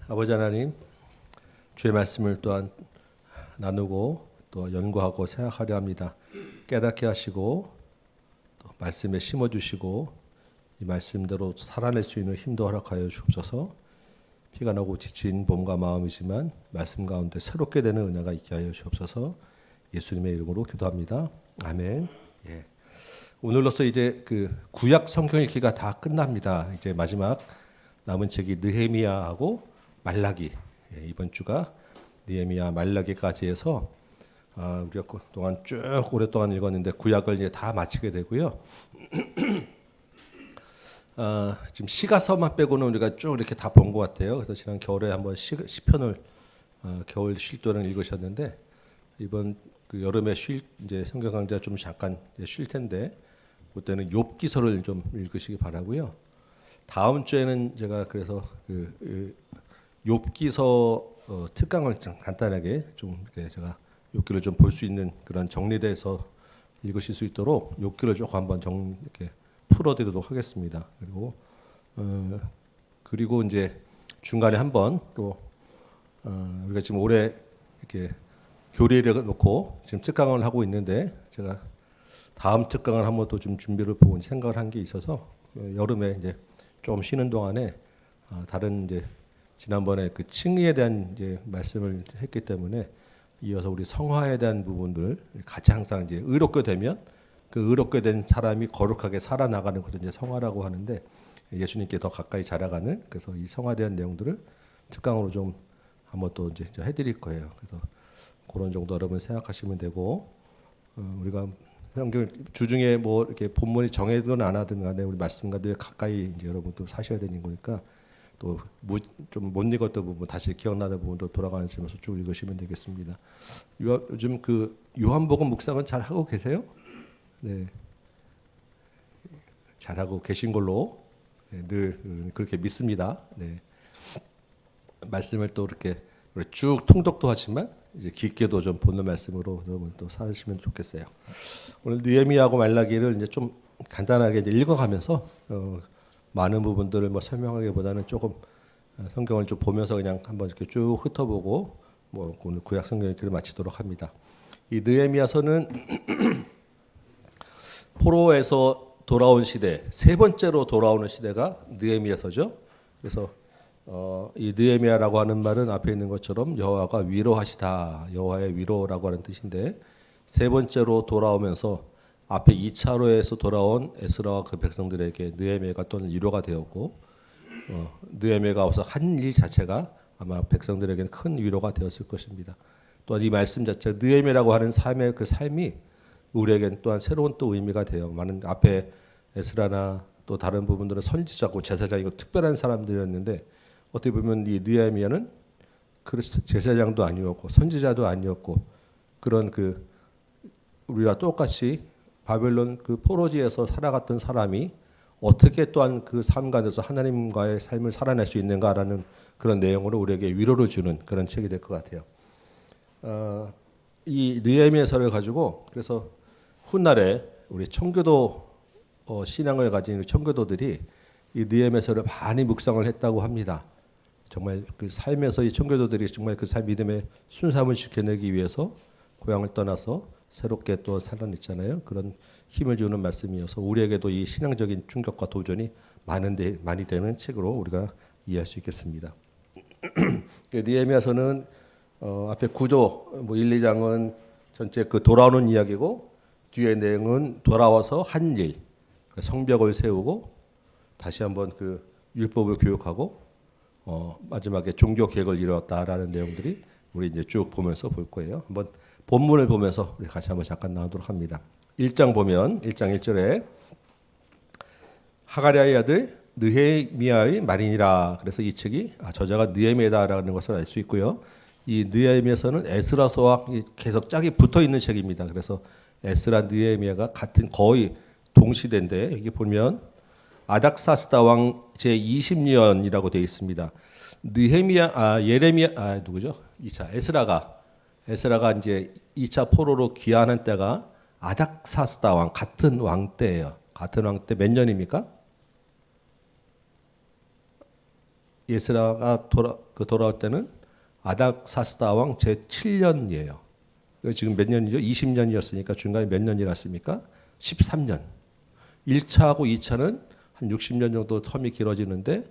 아버지 하나님, 주의 말씀을 또한 나누고 또 연구하고 생각하려 합니다. 깨닫게 하시고 또 말씀에 심어주시고 이 말씀대로 살아낼 수 있는 힘도 허락하여 주옵소서. 피가 나고 지친 몸과 마음이지만 말씀 가운데 새롭게 되는 은혜가 있게 하여 주옵소서. 예수님의 이름으로 기도합니다. 아멘. 예. 오늘로써 이제 그 구약 성경 읽기가 다 끝납니다. 이제 마지막 남은 책이 느헤미야하고 말라기. 예, 이번 주가 느헤미야 말라기까지 해서 우리가 그동안 쭉 오랫동안 읽었는데 구약을 이제 다 마치게 되고요. 지금 시가서만 빼고는 우리가 쭉 이렇게 다 본 것 같아요. 그래서 지난 겨울에 한번 시편을 겨울 쉴 동안 읽으셨는데 이번 그 여름에 이제 성경 강좌 좀 잠깐 쉴 텐데 그때는 욥기서를 좀 읽으시기 바라고요. 다음 주에는 제가 그래서 그 욥기서 특강을 좀 간단하게 좀 이렇게 제가 욥기를 좀 볼 수 있는 그런 정리돼서 읽으실 수 있도록 욥기를 조금 한번 이렇게 풀어드리도록 하겠습니다. 그리고 이제 중간에 한번 또 우리가 지금 올해 이렇게 교리를 놓고 지금 특강을 하고 있는데 제가 다음 특강을 한번 또 좀 준비를 보고 생각을 한 게 있어서 여름에 이제 좀 쉬는 동안에 다른 이제 지난번에 그 칭의에 대한 이제 말씀을 했기 때문에 이어서 우리 성화에 대한 부분들 같이 항상 이제 의롭게 되면 그 의롭게 된 사람이 거룩하게 살아나가는 것을 이제 성화라고 하는데 예수님께 더 가까이 자라가는 그래서 이 성화에 대한 내용들을 특강으로 좀 한번 또 이제 해드릴 거예요. 그래서 그런 정도 여러분 생각하시면 되고 우리가 성경 주중에 뭐 이렇게 본문이 정해든 안 하든 간에 우리 말씀과 늘 가까이 이제 여러분도 사셔야 되는 거니까 또 좀 못 읽었던 부분 다시 기억나는 부분도 돌아가면서 쭉 읽으시면 되겠습니다. 요즘 그 요한복음 묵상은 잘 하고 계세요? 네, 잘 하고 계신 걸로 늘 그렇게 믿습니다. 네, 말씀을 또 이렇게 쭉 통독도 하지만 이제 깊게도 좀 보는 말씀으로 여러분 또 살시면 좋겠어요. 오늘 느헤미야하고 말라기를 이제 좀 간단하게 이제 읽어가면서 많은 부분들을 뭐 설명하기보다는 조금 성경을 좀 보면서 그냥 한번 이렇게 쭉 훑어보고 뭐 오늘 구약 성경 읽기를 마치도록 합니다. 이 느헤미야서는 포로에서 돌아온 시대 세 번째로 돌아오는 시대가 느헤미야서죠. 그래서 이 느헤미야라고 하는 말은 앞에 있는 것처럼 여호와가 위로하시다 여호와의 위로라고 하는 뜻인데 세 번째로 돌아오면서 앞에 2차로에서 돌아온 에스라와 그 백성들에게 느헤미야가 또는 위로가 되었고 느헤미야가 와서 한 일 자체가 아마 백성들에게는 큰 위로가 되었을 것입니다. 또한 이 말씀 자체가 느헤미야라고 하는 삶의 그 삶이 우리에겐 또한 새로운 또 의미가 돼요. 많은 앞에 에스라나 또 다른 부분들은 선지자고 제사장이고 특별한 사람들이었는데 어떻게 보면 이 느헤미야는 제사장도 아니었고 선지자도 아니었고 그런 그 우리와 똑같이 바벨론 그 포로지에서 살아갔던 사람이 어떻게 또한 그 삶 가운데서 하나님과의 삶을 살아낼 수 있는가라는 그런 내용으로 우리에게 위로를 주는 그런 책이 될 것 같아요. 이 느헤미야서를 가지고 그래서 훗날에 우리 청교도 신앙을 가진 청교도들이 이 느헤미야서를 많이 묵상을 했다고 합니다. 정말 그 삶에서 이 청교도들이 정말 그 삶 믿음의 순수함을 지켜내기 위해서 고향을 떠나서 새롭게 또 살아냈잖아요. 그런 힘을 주는 말씀이어서 우리에게도 이 신앙적인 충격과 도전이 많이 되는 책으로 우리가 이해할 수 있겠습니다. 느헤미야서는 앞에 구조 뭐 1, 2장은 전체 그 돌아오는 이야기고 뒤에 내용은 돌아와서 한 일, 성벽을 세우고 다시 한번 그 율법을 교육하고 마지막에 종교 개혁을 이루었다라는 내용들이 우리 이제 쭉 보면서 볼 거예요. 한번 본문을 보면서 우리 같이 한번 잠깐 나오도록 합니다. 1장 보면 1장 1절에 하가랴의 아들 느헤미야의 말이니라. 그래서 이 책이 저자가 느헤미야다라는 것을 알 수 있고요. 이 느헤미야서는 에스라서와 계속 짝이 붙어 있는 책입니다. 그래서 에스라 느헤미야가 같은 거의 동시대인데 여기 보면 아닥사스다 왕 제 20년이라고 되어 있습니다. 예레미야 누구죠? 2차 에스라가 이제 2차 포로로 귀환한 때가 아닥사스다 왕 같은 왕 때예요. 같은 왕 때 몇 년입니까? 에스라가 돌아올 때는 아닥사스다 왕 제 7년이에요. 지금 몇 년이죠? 20년이었으니까 중간에 몇 년이랐습니까? 13년. 1차하고 2차는 한 60년 정도 텀이 길어지는데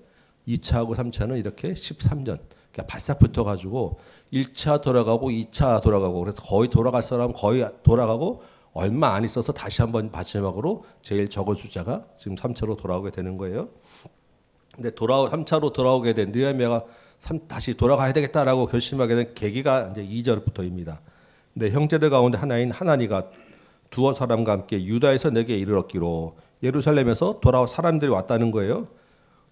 2차하고 3차는 이렇게 13년. 그러니까 바싹 붙어가지고 1차 돌아가고 2차 돌아가고 그래서 거의 돌아갈 사람 거의 돌아가고 얼마 안 있어서 다시 한번 마지막으로 제일 적은 숫자가 지금 3차로 돌아오게 되는 거예요. 근데 3차로 돌아오게 된 느헤미야가 다시 돌아가야 되겠다라고 결심하게 된 계기가 이제 2절부터입니다. 근데 형제들 가운데 하나인 하나니가 두어 사람과 함께 유다에서 내게 이르렀기로 예루살렘에서 돌아온 사람들이 왔다는 거예요.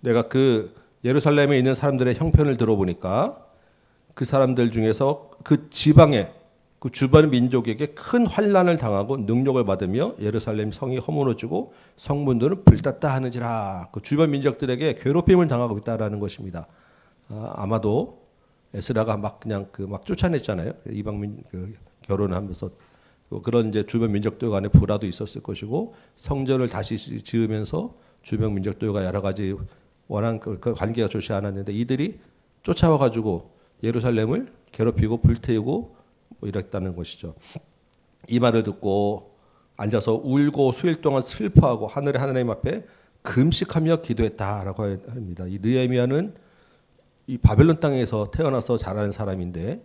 내가 그 예루살렘에 있는 사람들의 형편을 들어보니까 그 사람들 중에서 그 지방에 그 주변 민족에게 큰 환난을 당하고 능력을 받으며 예루살렘 성이 허물어지고 성문들은 불탔다 하는지라. 그 주변 민족들에게 괴롭힘을 당하고 있다라는 것입니다. 아마도 에스라가 막 그냥 막 쫓아냈잖아요. 이방민 결혼하면서 그런 이제 주변 민족들 간의 불화도 있었을 것이고 성전을 다시 지으면서 주변 민족들과 여러 가지 원한 그 관계가 좋지 않았는데 이들이 쫓아와 가지고 예루살렘을 괴롭히고 불태우고 뭐 이랬다는 것이죠. 이 말을 듣고 앉아서 울고 수일 동안 슬퍼하고 하늘의 하나님 앞에 금식하며 기도했다라고 합니다. 이 느헤미야는 이 바벨론 땅에서 태어나서 자라는 사람인데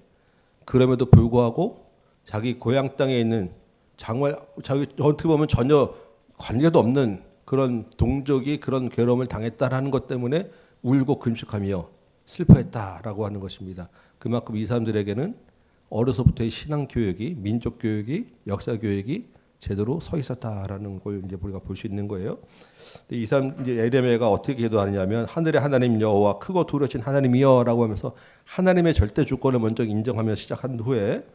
그럼에도 불구하고 자기 고향 땅에 있는 정말 자기 어떻게 보면 전혀 관계도 없는 그런 동족이 그런 괴로움을 당했다라는 것 때문에 울고 금식하며 슬퍼했다라고 하는 것입니다. 그만큼 이 사람들에게는 어려서부터의 신앙 교육이, 민족 교육이, 역사 교육이 제대로 서 있었다라는 걸 이제 우리가 볼 수 있는 거예요. 이 사람 이제 예레미야가 어떻게 기도하느냐면 하늘의 하나님 여호와 크고 두려우신 하나님이여라고 하면서 하나님의 절대 주권을 먼저 인정하며 시작한 후에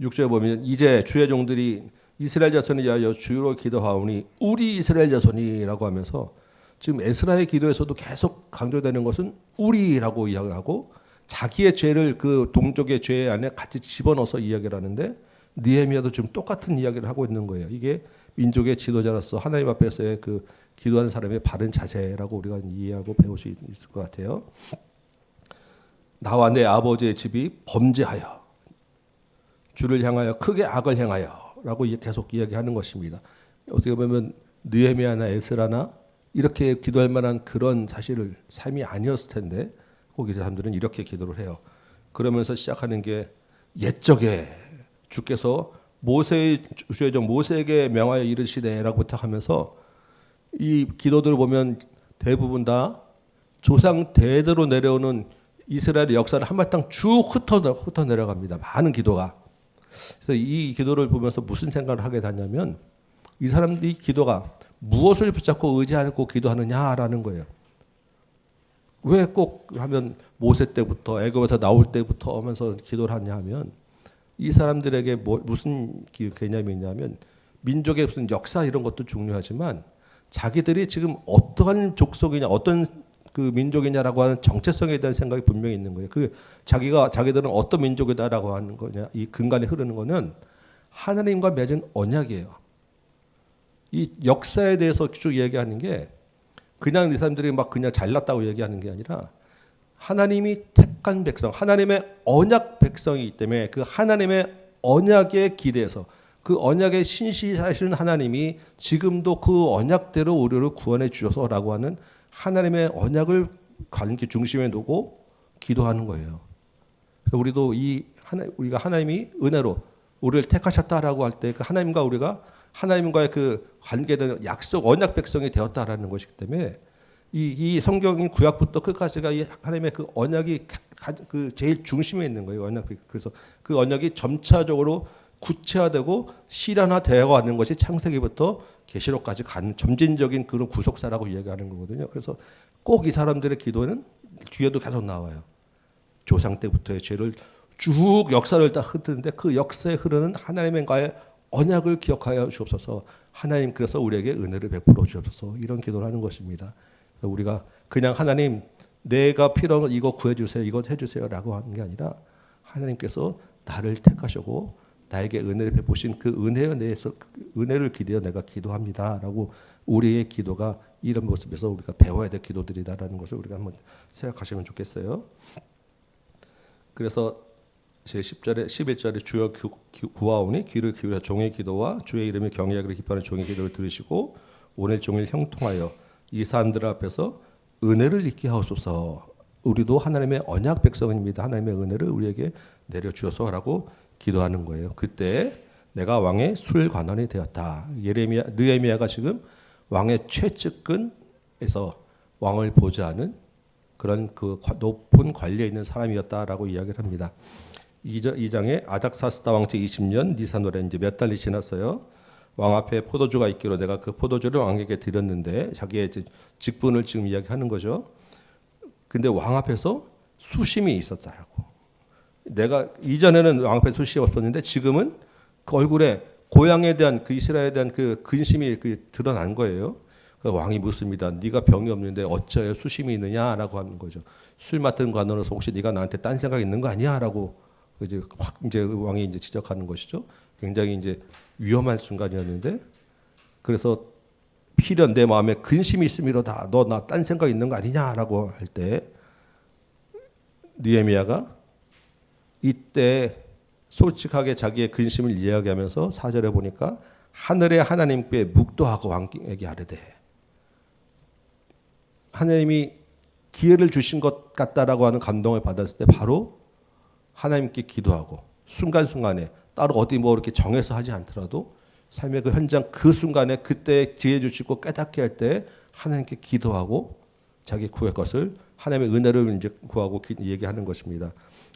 6절에 보면 이제 주의 종들이 이스라엘 자손을 위하여 주로 기도하오니 우리 이스라엘 자손이라고 하면서 지금 에스라의 기도에서도 계속 강조되는 것은 우리라고 이야기하고 자기의 죄를 그 동족의 죄 안에 같이 집어넣어서 이야기를 하는데 느헤미야도 지금 똑같은 이야기를 하고 있는 거예요. 이게 민족의 지도자로서 하나님 앞에서의 그 기도하는 사람의 바른 자세라고 우리가 이해하고 배울 수 있을 것 같아요. 나와 내 아버지의 집이 범죄하여 주를 향하여 크게 악을 행하여라고 계속 이야기하는 것입니다. 어떻게 보면 느헤미야나 에스라나 이렇게 기도할 만한 그런 사실을 삶이 아니었을 텐데 거기 사람들은 이렇게 기도를 해요. 그러면서 시작하는 게 옛적에 주께서 모세의 주의 종 모세에게 명하여 이르시되라고 부탁하면서 이 기도들을 보면 대부분 다 조상 대대로 내려오는 이스라엘의 역사를 한바탕 쭉 흩어 내려갑니다. 많은 기도가. 그래서 이 기도를 보면서 무슨 생각을 하게 되냐면 이 사람들이 기도가 무엇을 붙잡고 의지하고 기도하느냐라는 거예요. 왜 꼭 하면 모세 때부터 애굽에서 나올 때부터 하면서 기도를 하냐 하면 이 사람들에게 무슨 개념이 있냐면 민족의 무슨 역사 이런 것도 중요하지만 자기들이 지금 어떠한 족속이냐 어떤 그 민족이냐라고 하는 정체성에 대한 생각이 분명히 있는 거예요. 자기들은 어떤 민족이다라고 하는 거냐 이 근간에 흐르는 거는 하나님과 맺은 언약이에요. 이 역사에 대해서 쭉 얘기하는 게 그냥 이 사람들이 막 그냥 잘났다고 얘기하는 게 아니라 하나님이 택한 백성, 하나님의 언약 백성이기 때문에 그 하나님의 언약에 기대해서 그 언약에 신실하시는 하나님이 지금도 그 언약대로 우리를 구원해 주셔서라고 하는 하나님의 언약을 관계 중심에 두고 기도하는 거예요. 우리도 우리가 하나님이 은혜로 우리를 택하셨다라고 할 때 그 하나님과 우리가 하나님과의 그 관계된 약속 언약 백성이 되었다라는 것이기 때문에 이 성경인 구약부터 끝까지가 이 하나님의 그 언약이 그 제일 중심에 있는 거예요. 그래서 그 언약이 점차적으로 구체화되고 실현화되어 가는 것이 창세기부터 계시록까지 가는 점진적인 그런 구속사라고 이야기하는 거거든요. 그래서 꼭 이 사람들의 기도는 뒤에도 계속 나와요. 조상 때부터의 죄를 쭉 역사를 다 흩는데 그 역사에 흐르는 하나님과의 언약을 기억하여 주옵소서. 하나님 그래서 우리에게 은혜를 베풀어 주옵소서. 이런 기도를 하는 것입니다. 우리가 그냥 하나님 내가 필요한 거 이거 구해주세요. 이거 해주세요라고 하는 게 아니라 하나님께서 나를 택하시고 나에게 은혜를 베푸신 그 은혜에 대해서 은혜를 기대어 내가 기도합니다라고 우리의 기도가 이런 모습에서 우리가 배워야 될 기도들이다라는 것을 우리가 한번 생각하시면 좋겠어요. 그래서 제 10절에 11절에 주여 구하오니 귀를 기울여 종의 기도와 주의 이름을 경외하기를 기뻐하는 종의 기도를 들으시고 오늘 종일 형통하여 이 사람들 앞에서 은혜를 잊게 하옵소서. 우리도 하나님의 언약 백성입니다. 하나님의 은혜를 우리에게 내려주어서라고 기도하는 거예요. 그때 내가 왕의 술관원이 되었다. 느헤미야가 지금 왕의 최측근에서 왕을 보좌하는 그런 그 높은 관리에 있는 사람이었다라고 이야기를 합니다. 2장에 아닥사스다 왕제 20년 니산월에 이제 몇 달이 지났어요. 왕 앞에 포도주가 있기로 내가 그 포도주를 왕에게 드렸는데 자기의 직분을 지금 이야기하는 거죠. 근데 왕 앞에서 수심이 있었다라고. 내가 이전에는 왕 앞에 수심이 없었는데 지금은 그 얼굴에 고향에 대한 그 이스라엘에 대한 그 근심이 드러난 거예요. 그 왕이 묻습니다. 네가 병이 없는데 어찌하여 수심이 있느냐라고 하는 거죠. 술 맡은 관원으로서 혹시 네가 나한테 딴 생각 있는 거 아니야라고 이제 왕이 이제 지적하는 것이죠. 굉장히 이제 위험한 순간이었는데 그래서 필연 내 마음에 근심이 있음이로다. 너 나 딴 생각 있는 거 아니냐라고 할 때 느헤미야가 이때 솔직하게 자기의 근심을 이야기하면서 4절에 보니까 하늘의 하나님께 묵도하고 왕에게 아뢰되 하나님이 기회를 주신 것 같다라고 하는 감동을 받았을 때 바로 하나님께 기도하고 순간순간에 따로 어디 뭐 이렇게 정해서 하지 않더라도 삶의 그 현장 그 순간에 그때 지혜 주시고 깨닫게 할 때 하나님께 기도하고 자기 구할 것을 하나님의 은혜를 이제 구하고 얘기하는 것입니다.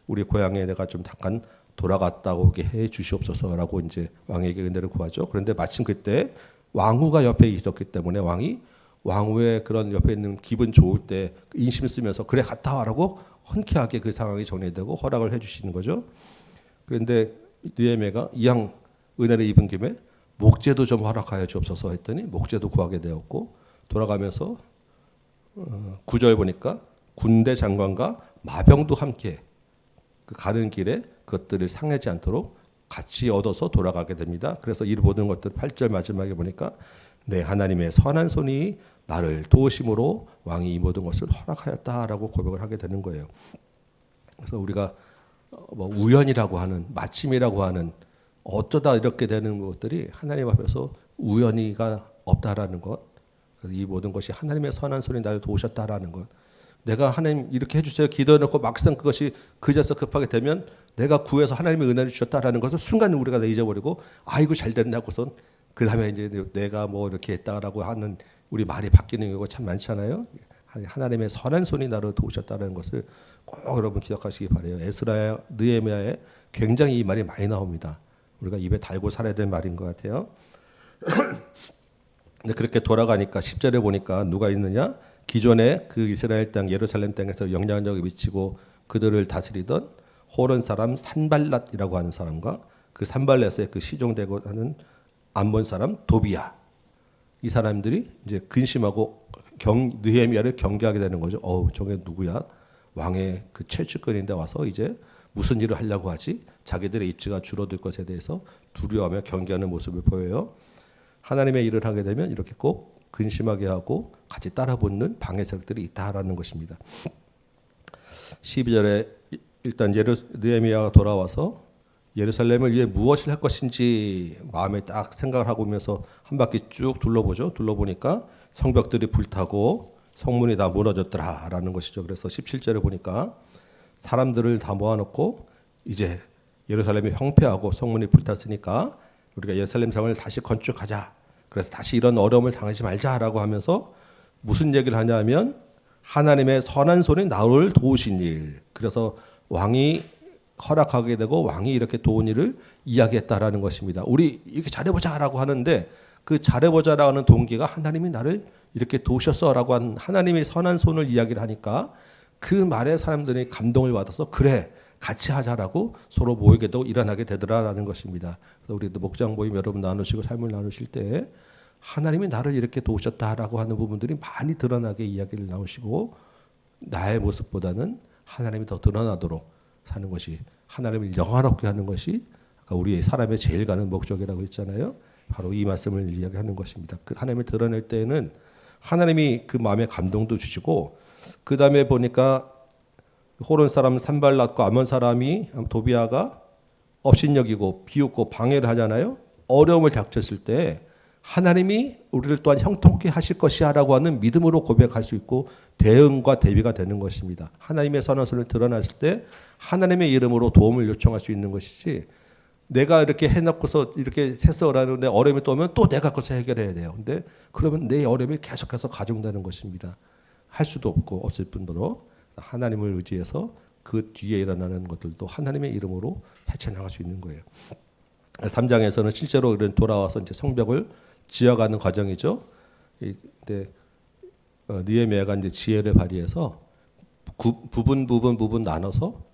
우리 고향에 내가 좀 잠깐 돌아갔다 오게 해 주시옵소서라고 이제 왕에게 은혜를 구하죠. 그런데 마침 그때 왕후가 옆에 있었기 때문에 왕이 왕후의 그런 옆에 있는 기분 좋을 때 인심 쓰면서 그래 갔다 와라고 흔쾌하게 그 상황이 정리되고 허락을 해 주시는 거죠. 그런데 느헤미야가 이왕 은혜를 입은 김에 목재도 좀 허락하여 주옵소서 했더니 목재도 구하게 되었고 돌아가면서 9절 보니까 군대 장관과 마병도 함께 그 가는 길에 그것들을 상하지 않도록 같이 얻어서 돌아가게 됩니다. 그래서 이 모든 것들 8절 마지막에 보니까 내 하나님의 선한 손이 나를 도우심으로 왕이 이 모든 것을 허락하였다라고 고백을 하게 되는 거예요. 그래서 우리가 뭐 우연이라고 하는 마침이라고 하는 어쩌다 이렇게 되는 것들이 하나님 앞에서 우연히가 없다라는 것, 이 모든 것이 하나님의 선한 손이 나를 도우셨다라는 것. 내가 하나님 이렇게 해주세요 기도해놓고 막상 그것이 그저서 급하게 되면 내가 구해서 하나님의 은혜를 주셨다라는 것을 순간 우리가 잊어버리고 아이고 잘 됐나고선 그 다음에 이제 내가 뭐 이렇게 했다라고 하는 우리 말이 바뀌는 경우가 참 많잖아요. 하나님의 선한 손이 나를 도우셨다는 것을 꼭 여러분 기억하시기 바라요. 에스라야 느헤미야에 굉장히 이 말이 많이 나옵니다. 우리가 입에 달고 살아야 될 말인 것 같아요. 근데 그렇게 돌아가니까 10절에 보니까 누가 있느냐? 기존에 그 이스라엘 땅 예루살렘 땅에서 영향력을 미치고 그들을 다스리던 호른 사람 산발랏이라고 하는 사람과 그 산발랏의 그 시종되고 하는 암몬 사람 도비야, 이 사람들이 이제 근심하고 느헤미야를 경계하게 되는 거죠. 저게 누구야? 왕의 그 최측근인데 와서 이제 무슨 일을 하려고 하지? 자기들의 입지가 줄어들 것에 대해서 두려워하며 경계하는 모습을 보여요. 하나님의 일을 하게 되면 이렇게 꼭 근심하게 하고 같이 따라붙는 방해 세력들이 있다라는 것입니다. 12절에 일단 느헤미야가 돌아와서 예루살렘을 위해 무엇을 할 것인지 마음에 딱 생각을 하고 오면서 한 바퀴 쭉 둘러보죠. 둘러보니까 성벽들이 불타고 성문이 다 무너졌더라라는 것이죠. 그래서 17절에 보니까 사람들을 다 모아놓고 이제 예루살렘이 황폐하고 성문이 불탔으니까 우리가 예루살렘 성을 다시 건축하자. 그래서 다시 이런 어려움을 당하지 말자라고 하면서 무슨 얘기를 하냐면 하나님의 선한 손이 나를 도우신 일. 그래서 왕이 허락하게 되고 왕이 이렇게 도운 일을 이야기했다라는 것입니다. 우리 이렇게 잘해보자라고 하는데 그 잘해보자라고 하는 동기가 하나님이 나를 이렇게 도우셨어라고 한 하나님의 선한 손을 이야기를 하니까 그 말에 사람들이 감동을 받아서 그래 같이 하자라고 서로 모이게 되고 일어나게 되더라라는 것입니다. 그래서 우리도 목장 모임 여러분 나누시고 삶을 나누실 때 하나님이 나를 이렇게 도우셨다라고 하는 부분들이 많이 드러나게 이야기를 나누시고 나의 모습보다는 하나님이 더 드러나도록 사는 것이 하나님을 영화롭게 하는 것이 우리의 사람의 제일 가는 목적이라고 했잖아요. 바로 이 말씀을 이야기하는 것입니다. 그 하나님을 드러낼 때에는 하나님이 그 마음에 감동도 주시고, 그 다음에 보니까 호론 사람 산발랏과 아몬 사람이 도비아가 업신여기고 비웃고 방해를 하잖아요. 어려움을 닥쳤을 때 하나님이 우리를 또한 형통케 하실 것이야라고 하는 믿음으로 고백할 수 있고 대응과 대비가 되는 것입니다. 하나님의 선한 손을 드러났을 때 하나님의 이름으로 도움을 요청할 수 있는 것이지, 내가 이렇게 해놓고서 이렇게 해석을 하는데 어려움이 또 오면 또 내가 그것을 해결해야 돼요. 근데 그러면 내 어려움이 계속해서 가중되는 것입니다. 할 수도 없고 없을 뿐더러 하나님을 의지해서 그 뒤에 일어나는 것들도 하나님의 이름으로 헤쳐나갈 수 있는 거예요. 3장에서는 실제로 이런 돌아와서 이제 성벽을 지어가는 과정이죠. 근데 느헤미야가 이제 지혜를 발휘해서 부분 나눠서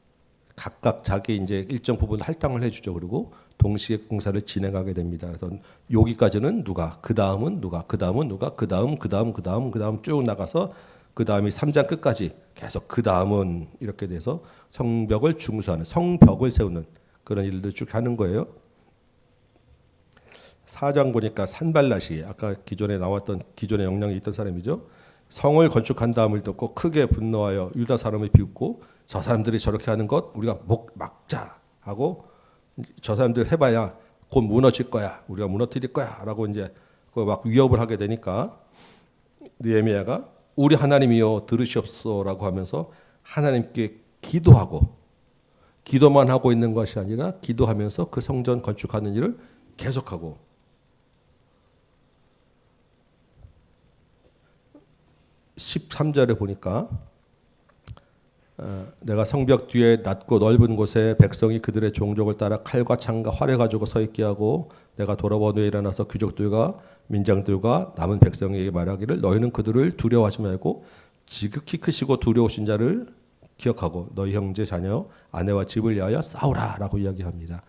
각각 자기 이제 일정 부분 할당을 해주죠. 그리고 동시에 공사를 진행하게 됩니다. 그래서 여기까지는 누가, 그 다음은 누가, 그 다음은 누가, 그 다음 쭉 나가서 그 다음이 3장 끝까지 계속 그 다음은 이렇게 돼서 성벽을 중수하는, 성벽을 세우는 그런 일들 쭉 하는 거예요. 4장 보니까 산발랏이 아까 기존에 나왔던 기존의 역량이 있던 사람이죠. 성을 건축한 다음을 듣고 크게 분노하여 유다 사람을 비웃고, 저 사람들이 저렇게 하는 것 우리가 막자 하고, 저 사람들 해봐야 곧 무너질 거야, 우리가 무너뜨릴 거야라고 이제 막 위협을 하게 되니까 느헤미야가 우리 하나님이여 들으시옵소서라고 하면서 하나님께 기도하고, 기도만 하고 있는 것이 아니라 기도하면서 그 성전 건축하는 일을 계속하고, 13절에 보니까 내가 성벽 뒤에 낮고 넓은 곳에 백성이 그들의 종족을 따라 칼과 창과 활을 가지고 서 있게 하고, 내가 돌아본 후에 일어나서 귀족들과 민장들과 남은 백성에게 말하기를 너희는 그들을 두려워하지 말고 지극히 크시고 두려우신 자를 기억하고 너희 형제 자녀 아내와 집을 위하여 싸우라라고 이야기합니다.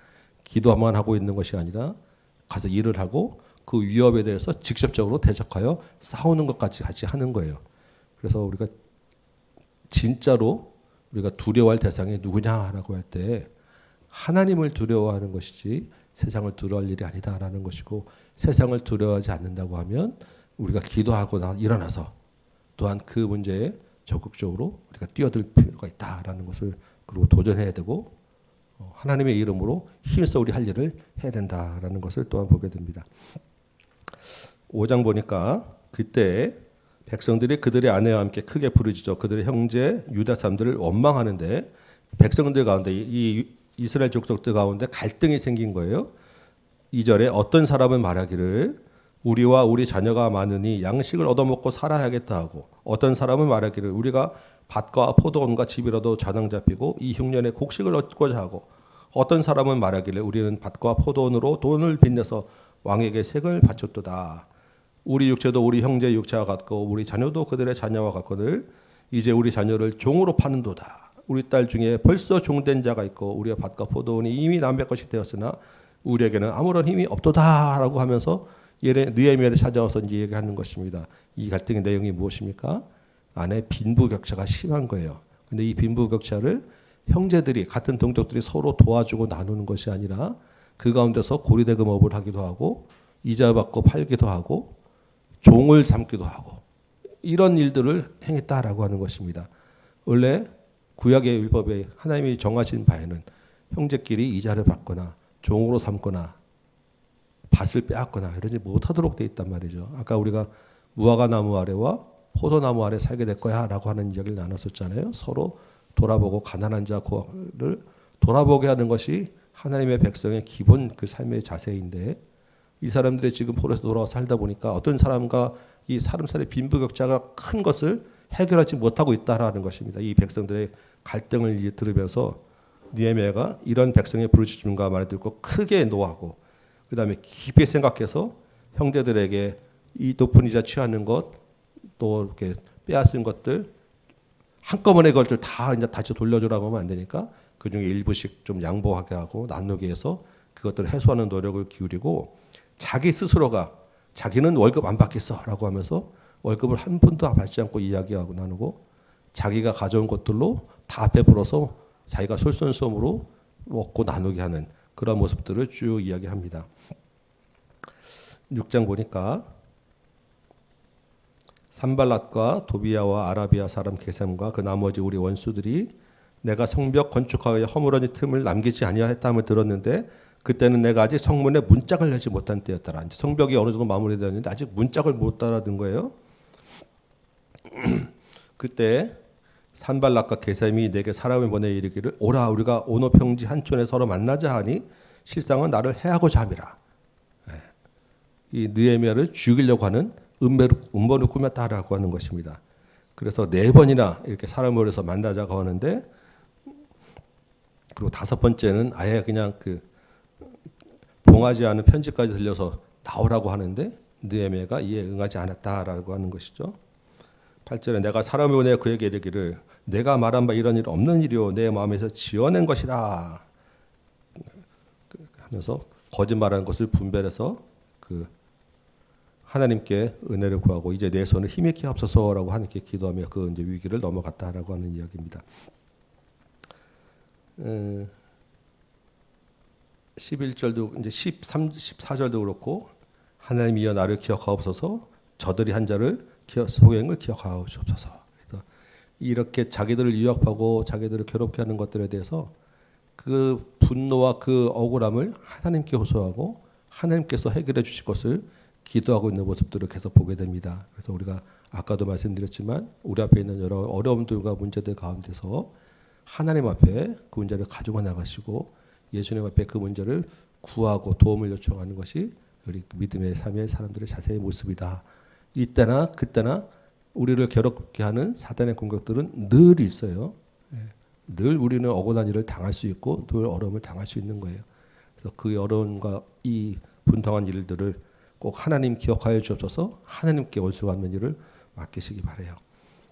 기도만 하고 있는 것이 아니라 가서 일을 하고 그 위협에 대해서 직접적으로 대적하여 싸우는 것까지 같이 하는 거예요. 그래서 우리가 진짜로 우리가 두려워할 대상이 누구냐라고 할 때 하나님을 두려워하는 것이지 세상을 두려워할 일이 아니다라는 것이고, 세상을 두려워하지 않는다고 하면 우리가 기도하고 일어나서 또한 그 문제에 적극적으로 우리가 뛰어들 필요가 있다라는 것을, 그리고 도전해야 되고 하나님의 이름으로 힘써 우리 할 일을 해야 된다라는 것을 또한 보게 됩니다. 5장 보니까 그때 백성들이 그들의 아내와 함께 크게 부르짖어 그들의 형제 유다 사람들을 원망하는데, 백성들 가운데 이 이스라엘 족속들 가운데 갈등이 생긴 거예요. 2절에 어떤 사람은 말하기를 우리와 우리 자녀가 많으니 양식을 얻어먹고 살아야겠다 하고, 어떤 사람은 말하기를 우리가 밭과 포도원과 집이라도 자당 잡히고 이 흉년에 곡식을 얻고자 하고, 어떤 사람은 말하기를 우리는 밭과 포도원으로 돈을 빚내서 왕에게 세금을 바쳤도다. 우리 육체도 우리 형제의 육체와 같고 우리 자녀도 그들의 자녀와 같거늘 이제 우리 자녀를 종으로 파는도다. 우리 딸 중에 벌써 종된 자가 있고 우리의 밭과 포도원이 이미 남의 것이 되었으나 우리에게는 아무런 힘이 없도다라고 하면서 느헤미야를 찾아와서 이제 얘기하는 것입니다. 이 갈등의 내용이 무엇입니까? 안에 빈부격차가 심한 거예요. 근데 이 빈부격차를 형제들이, 같은 동족들이 서로 도와주고 나누는 것이 아니라 그 가운데서 고리대금업을 하기도 하고 이자 받고 팔기도 하고 종을 삼기도 하고 이런 일들을 행했다라고 하는 것입니다. 원래 구약의 율법에 하나님이 정하신 바에는 형제끼리 이자를 받거나 종으로 삼거나 밭을 빼앗거나 이러지 못하도록 되어 있단 말이죠. 아까 우리가 무화과 나무 아래와 포도나무 아래 살게 될 거야 라고 하는 이야기를 나눴었잖아요. 서로 돌아보고 가난한 자를 돌아보게 하는 것이 하나님의 백성의 기본 그 삶의 자세인데, 이 사람들이 지금 폴에서 돌아와 살다 보니까 어떤 사람과 이 사람 사이의 빈부격차가 큰 것을 해결하지 못하고 있다라는 것입니다. 이 백성들의 갈등을 들으면서 느헤미야가 이런 백성의 부르짖음과 말을 듣고 크게 노하고, 그 다음에 깊이 생각해서 형제들에게 이 높은 이자 취하는 것, 또 이렇게 빼앗은 것들 한꺼번에 그것들 다 이제 다시 돌려주라고 하면 안 되니까 그 중에 일부씩 좀 양보하게 하고 나누게 해서 그것들을 해소하는 노력을 기울이고, 자기 스스로가 자기는 월급 안 받겠어라고 하면서 월급을 한 푼도 받지 않고 이야기하고 나누고, 자기가 가져온 것들로 다 베풀어서 자기가 솔선수범으로 먹고 나누게 하는 그런 모습들을 쭉 이야기합니다. 6장 보니까 산발랏과 도비야와 아라비아 사람 게셈과 그 나머지 우리 원수들이 내가 성벽 건축하여 허물어진 틈을 남기지 아니하였다함을 들었는데 그때는 내가 아직 성문에 문짝을 내지 못한 때였더라. 이제 성벽이 어느 정도 마무리되었는데 아직 문짝을 못 달아든 거예요. 그때 산발락과 게셈이 내게 사람을 보내 이르기를 오라 우리가 오노 평지 한촌에 서로 만나자 하니 실상은 나를 해하고자 함이라. 이 느헤미야를 죽이려고 하는 음모를 꾸몄다라고 하는 것입니다. 그래서 4번이나 이렇게 사람을 보내서 만나자고 하는데 그리고 5번째는 아예 그냥 그 봉하지 않은 편지까지 들려서 나오라고 하는데 느헤미야가 이에 응하지 않았다라고 하는 것이죠. 8절에 내가 사람을 보내 그에게 이르기를 내가 말한 바 이런 일 없는 일이요 내 마음에서 지어낸 것이라 하면서 거짓말하는 것을 분별해서 그 하나님께 은혜를 구하고 이제 내 손을 힘있게 합소서라고 하나님께 기도하며 그 이제 위기를 넘어갔다라고 하는 이야기입니다. 11절도 이제 13, 14절도 그렇고 하나님이여 나를 기억하옵소서 저들이 한 자를 소행을 기억하옵소서. 그래서 이렇게 자기들을 유혹하고 자기들을 괴롭게 하는 것들에 대해서 그 분노와 그 억울함을 하나님께 호소하고 하나님께서 해결해 주실 것을 기도하고 있는 모습들을 계속 보게 됩니다. 그래서 우리가 아까도 말씀드렸지만 우리 앞에 있는 여러 어려움들과 문제들 가운데서 하나님 앞에 그 문제를 가지고 나가시고 예수님 앞에 그 문제를 구하고 도움을 요청하는 것이 우리 믿음의 삶의 사람들의 자세의 모습이다. 이때나 그때나 우리를 괴롭게 하는 사단의 공격들은 늘 있어요. 늘 우리는 억울한 일을 당할 수 있고 늘 어려움을 당할 수 있는 거예요. 그래서 그 어려움과 이 분통한 일들을 꼭 하나님 기억하여 주옵소서 하나님께 원수받는 일을 맡기시기 바라요.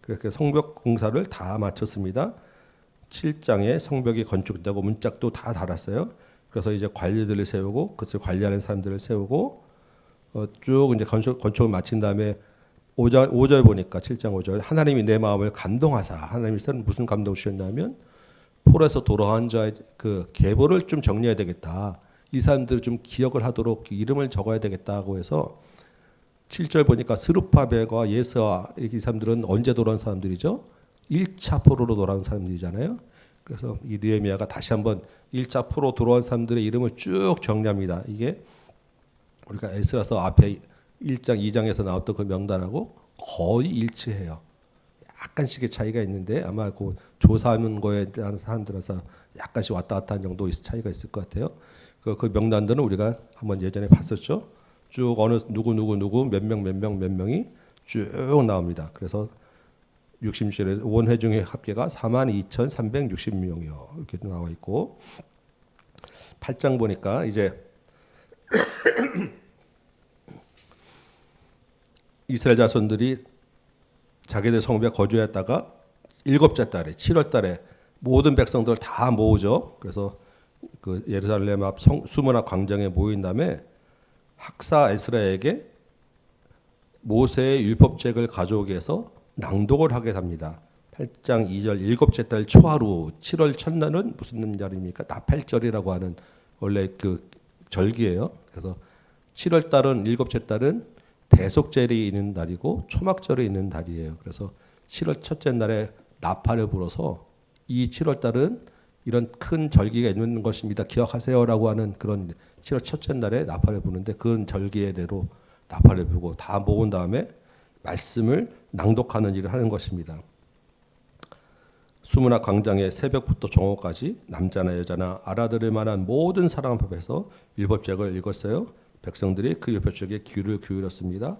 그렇게 성벽 공사를 다 마쳤습니다. 7장에 성벽이 건축되고 문짝도 다 달았어요. 그래서 이제 관리들을 세우고 그것을 관리하는 사람들을 세우고 쭉 이제 건축을 마친 다음에 5절 보니까 7장 5절 하나님이 내 마음을 감동하사 하나님이 무슨 감동 주셨냐면 폴에서 돌아온 자의 그 계보를 좀 정리해야 되겠다. 이 사람들을 좀 기억을 하도록 이름을 적어야 되겠다고 해서 7절 보니까 스룹바벨과 예스와 이 사람들은 언제 돌아온 사람들이죠? 1차 포로로 돌아온 사람들이잖아요. 그래서 이 느헤미야가 다시 한번 1차 포로 돌아온 사람들의 이름을 쭉 정리합니다. 이게 우리가 에스라서 앞에 1장, 2장에서 나왔던 그 명단하고 거의 일치해요. 약간씩의 차이가 있는데 아마 그 조사하는 거에 대한 사람들에서 약간씩 왔다 갔다 하는 정도 차이가 있을 것 같아요. 그 명단들은 우리가 한번 예전에 봤었죠. 쭉 어느 누구 몇 명이 쭉 나옵니다. 그래서 60절에 원회 중의 합계가 42,360명이요. 이렇게 나와 있고 8장 보니까 이제 이스라엘 자손들이 자기들 성벽에 거주했다가 7째 달에 7월 달에 모든 백성들을 다 모으죠. 그래서 그 예루살렘 앞 수문학 광장에 모인 다음에 학사 에스라에게 모세의 율법책을 가져오게 해서 낭독을 하게 됩니다. 8장 2절 7째 달 초하루 7월 첫날은 무슨 날입니까? 나팔절이라고 하는 원래 그 절기예요. 그래서 7월 달은 7째 달은 대속절이 있는 날이고 초막절이 있는 날이에요. 그래서 7월 첫째 날에 나팔을 불어서 이 7월 달은 이런 큰 절기가 있는 것입니다. 기억하세요라고 하는 그런 7월 첫째 날에 나팔을 부는데 그 절기에대로 나팔을 불고 다 모은 다음에 말씀을 낭독하는 일을 하는 것입니다. 수문학 광장에 새벽부터 정오까지 남자나 여자나 알아들을 만한 모든 사람 앞에서 율법책을 읽었어요. 백성들이 그 율법책에 귀를 기울였습니다.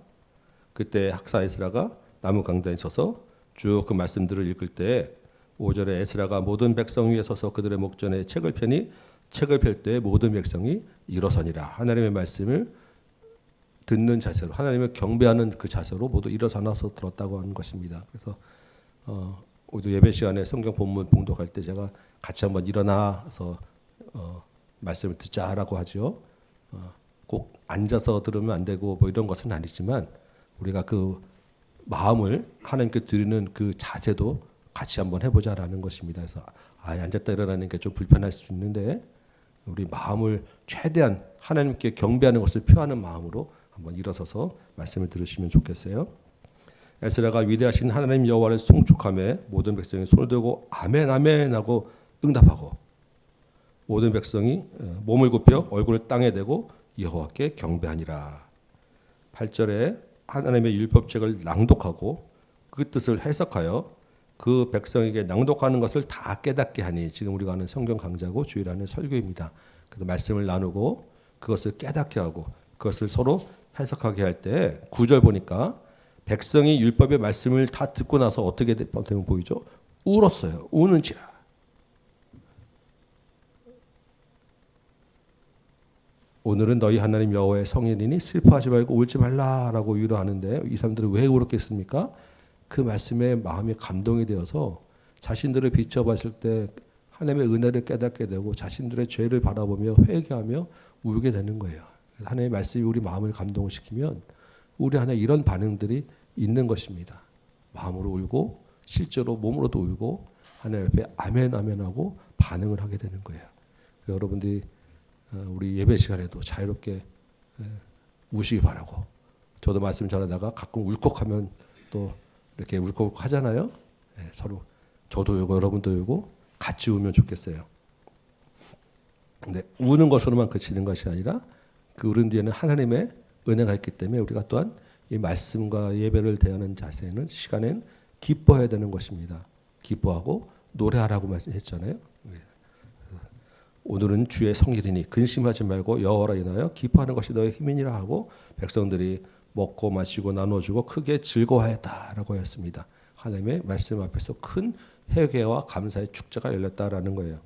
그때 학사 에스라가 나무 강단에 서서 쭉 그 말씀들을 읽을 때 5절에 에스라가 모든 백성 위에 서서 그들의 목전에 책을 펴니 책을 펼 때 모든 백성이 일어서니라. 하나님의 말씀을 듣는 자세로 하나님을 경배하는 그 자세로 모두 일어서나서 들었다고 하는 것입니다. 그래서 우리도 예배 시간에 성경 본문 봉독할 때 제가 같이 한번 일어나서 말씀을 듣자라고 하죠. 꼭 앉아서 들으면 안 되고 뭐 이런 것은 아니지만 우리가 그 마음을 하나님께 드리는 그 자세도 같이 한번 해보자라는 것입니다. 그래서 앉았다 일어나는 게 좀 불편할 수 있는데 우리 마음을 최대한 하나님께 경배하는 것을 표하는 마음으로 한번 일어서서 말씀을 들으시면 좋겠어요. 에스라가 위대하신 하나님 여호와를 송축하며 모든 백성이 손을 들고 아멘 아멘 하고 응답하고 모든 백성이 몸을 굽혀 얼굴을 땅에 대고 여호와께 경배하니라. 8절에 하나님의 율법책을 낭독하고 그 뜻을 해석하여 그 백성에게 낭독하는 것을 다 깨닫게 하니, 지금 우리가 하는 성경 강좌고 주일 하는 설교입니다. 그래서 말씀을 나누고 그것을 깨닫게 하고 그것을 서로 해석하게 할 때 9절 보니까 백성이 율법의 말씀을 다 듣고 나서 어떻게 되면 보이죠? 울었어요. 우는지라. 오늘은 너희 하나님 여호와의 성일이니 슬퍼하지 말고 울지 말라라고 위로하는데, 이 사람들은 왜 울었겠습니까? 그 말씀에 마음이 감동이 되어서 자신들을 비춰봤을 때 하나님의 은혜를 깨닫게 되고 자신들의 죄를 바라보며 회개하며 울게 되는 거예요. 하나님의 말씀이 우리 마음을 감동시키면 우리 안에 이런 반응들이 있는 것입니다. 마음으로 울고 실제로 몸으로도 울고 하나님 앞에 아멘 아멘 하고 반응을 하게 되는 거예요. 여러분들이 우리 예배 시간에도 자유롭게 우시기 바라고, 저도 말씀 전하다가 가끔 울컥하면 또 이렇게 울컥하잖아요. 서로 저도 울고 여러분도 울고 같이 울면 좋겠어요. 근데 우는 것으로만 그치는 것이 아니라 그 울음 뒤에는 하나님의 은혜가 있기 때문에 우리가 또한 이 말씀과 예배를 대하는 자세는 시간엔 기뻐해야 되는 것입니다. 기뻐하고 노래하라고 말씀했잖아요. 오늘은 주의 성일이니 근심하지 말고 여호와로 인하여 기뻐하는 것이 너의 힘이니라 하고 백성들이 먹고 마시고 나눠주고 크게 즐거워했다라고 했습니다. 하나님의 말씀 앞에서 큰 회개와 감사의 축제가 열렸다라는 거예요.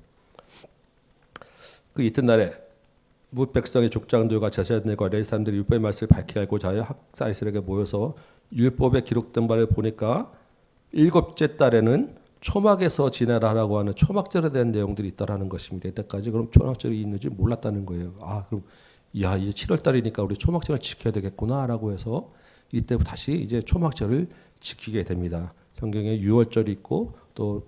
그 이튿날에 뭇 백성의 족장들과 제사장들과 레위 사람들이 율법의 말씀을 밝히 알고자 하여 학사 이스라엘에게 모여서 율법에 기록된 바를 보니까 일곱째 달에는 초막에서 지내라라고 하는 초막절에 대한 내용들이 있다라는 것입니다. 이때까지 그럼 초막절이 있는지 몰랐다는 거예요. 그럼 이제 7월 달이니까 우리 초막절을 지켜야 되겠구나라고 해서 이때부터 다시 이제 초막절을 지키게 됩니다. 성경에 유월절이 있고 또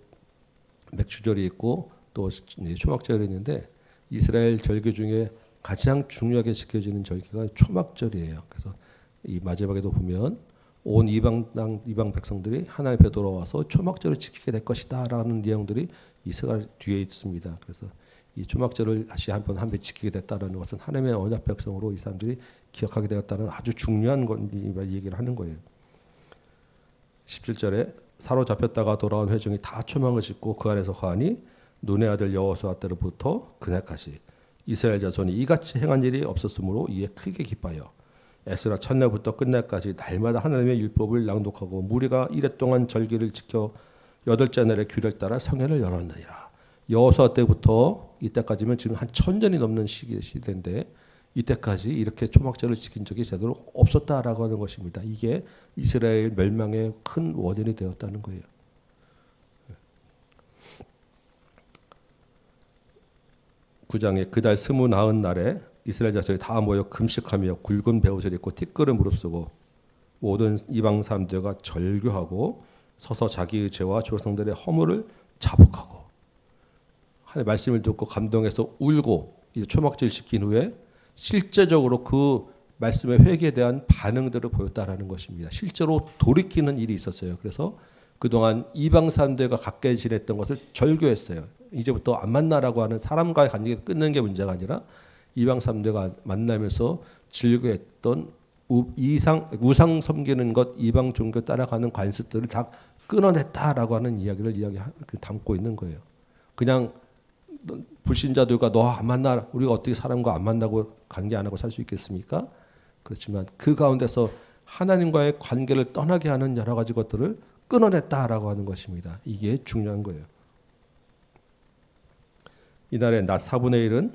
맥주절이 있고 또 초막절이 있는데 이스라엘 절기 중에 가장 중요하게 지켜지는 절기가 초막절이에요. 그래서 이 마지막에도 보면 온 이방 백성들이 하나님 앞에 돌아와서 초막절을 지키게 될 것이다라는 내용들이 이 서가 뒤에 있습니다. 그래서 이 초막절을 다시 한 번 지키게 됐다라는 것은 하나님의 언약 백성으로 이 사람들이 기억하게 되었다는 아주 중요한 얘기를 하는 거예요. 17절에 사로잡혔다가 돌아온 회중이 다 초막을 짓고 그 안에서 거하니 눈의 아들 여호수아 때로부터 그날까지 이스라엘 자손이 이같이 행한 일이 없었으므로 이에 크게 기뻐하여 에스라 첫날부터 끝날까지 날마다 하나님의 율법을 낭독하고 무리가 이래 동안 절기를 지켜 8째 날에 규례를 따라 성회를 열었느니라. 여호수아 때부터 이때까지면 지금 한 1000년이 넘는 시대인데 이때까지 이렇게 초막절을 지킨 적이 제대로 없었다라고 하는 것입니다. 이게 이스라엘 멸망의 큰 원인이 되었다는 거예요. 9장에 그달 29날에 이스라엘 자손이 다 모여 금식하며 굵은 베옷을 입고 티끌을 무릅쓰고 모든 이방 사람들과 절규하고 서서 자기의 죄와 조상들의 허물을 자복하고 하나님의 말씀을 듣고 감동해서 울고 이제 초막절 지킨 후에 실제적으로 그 말씀의 회개에 대한 반응들을 보였다라는 것입니다. 실제로 돌이키는 일이 있었어요. 그래서 그동안 이방 사람들과 가까이 지냈던 것을 절교했어요. 이제부터 안 만나라고 하는 사람과의 관계를 끊는 게 문제가 아니라 이방 사람들과 만나면서 즐거했던 우상 섬기는 것, 이방 종교 따라가는 관습들을 다 끊어냈다라고 하는 이야기를 담고 있는 거예요. 그냥 불신자들과 너 안 만나, 우리가 어떻게 사람과 안 만나고 관계 안 하고 살 수 있겠습니까? 그렇지만 그 가운데서 하나님과의 관계를 떠나게 하는 여러 가지 것들을 끊어냈다라고 하는 것입니다. 이게 중요한 거예요. 이날의 낮 4분의 1은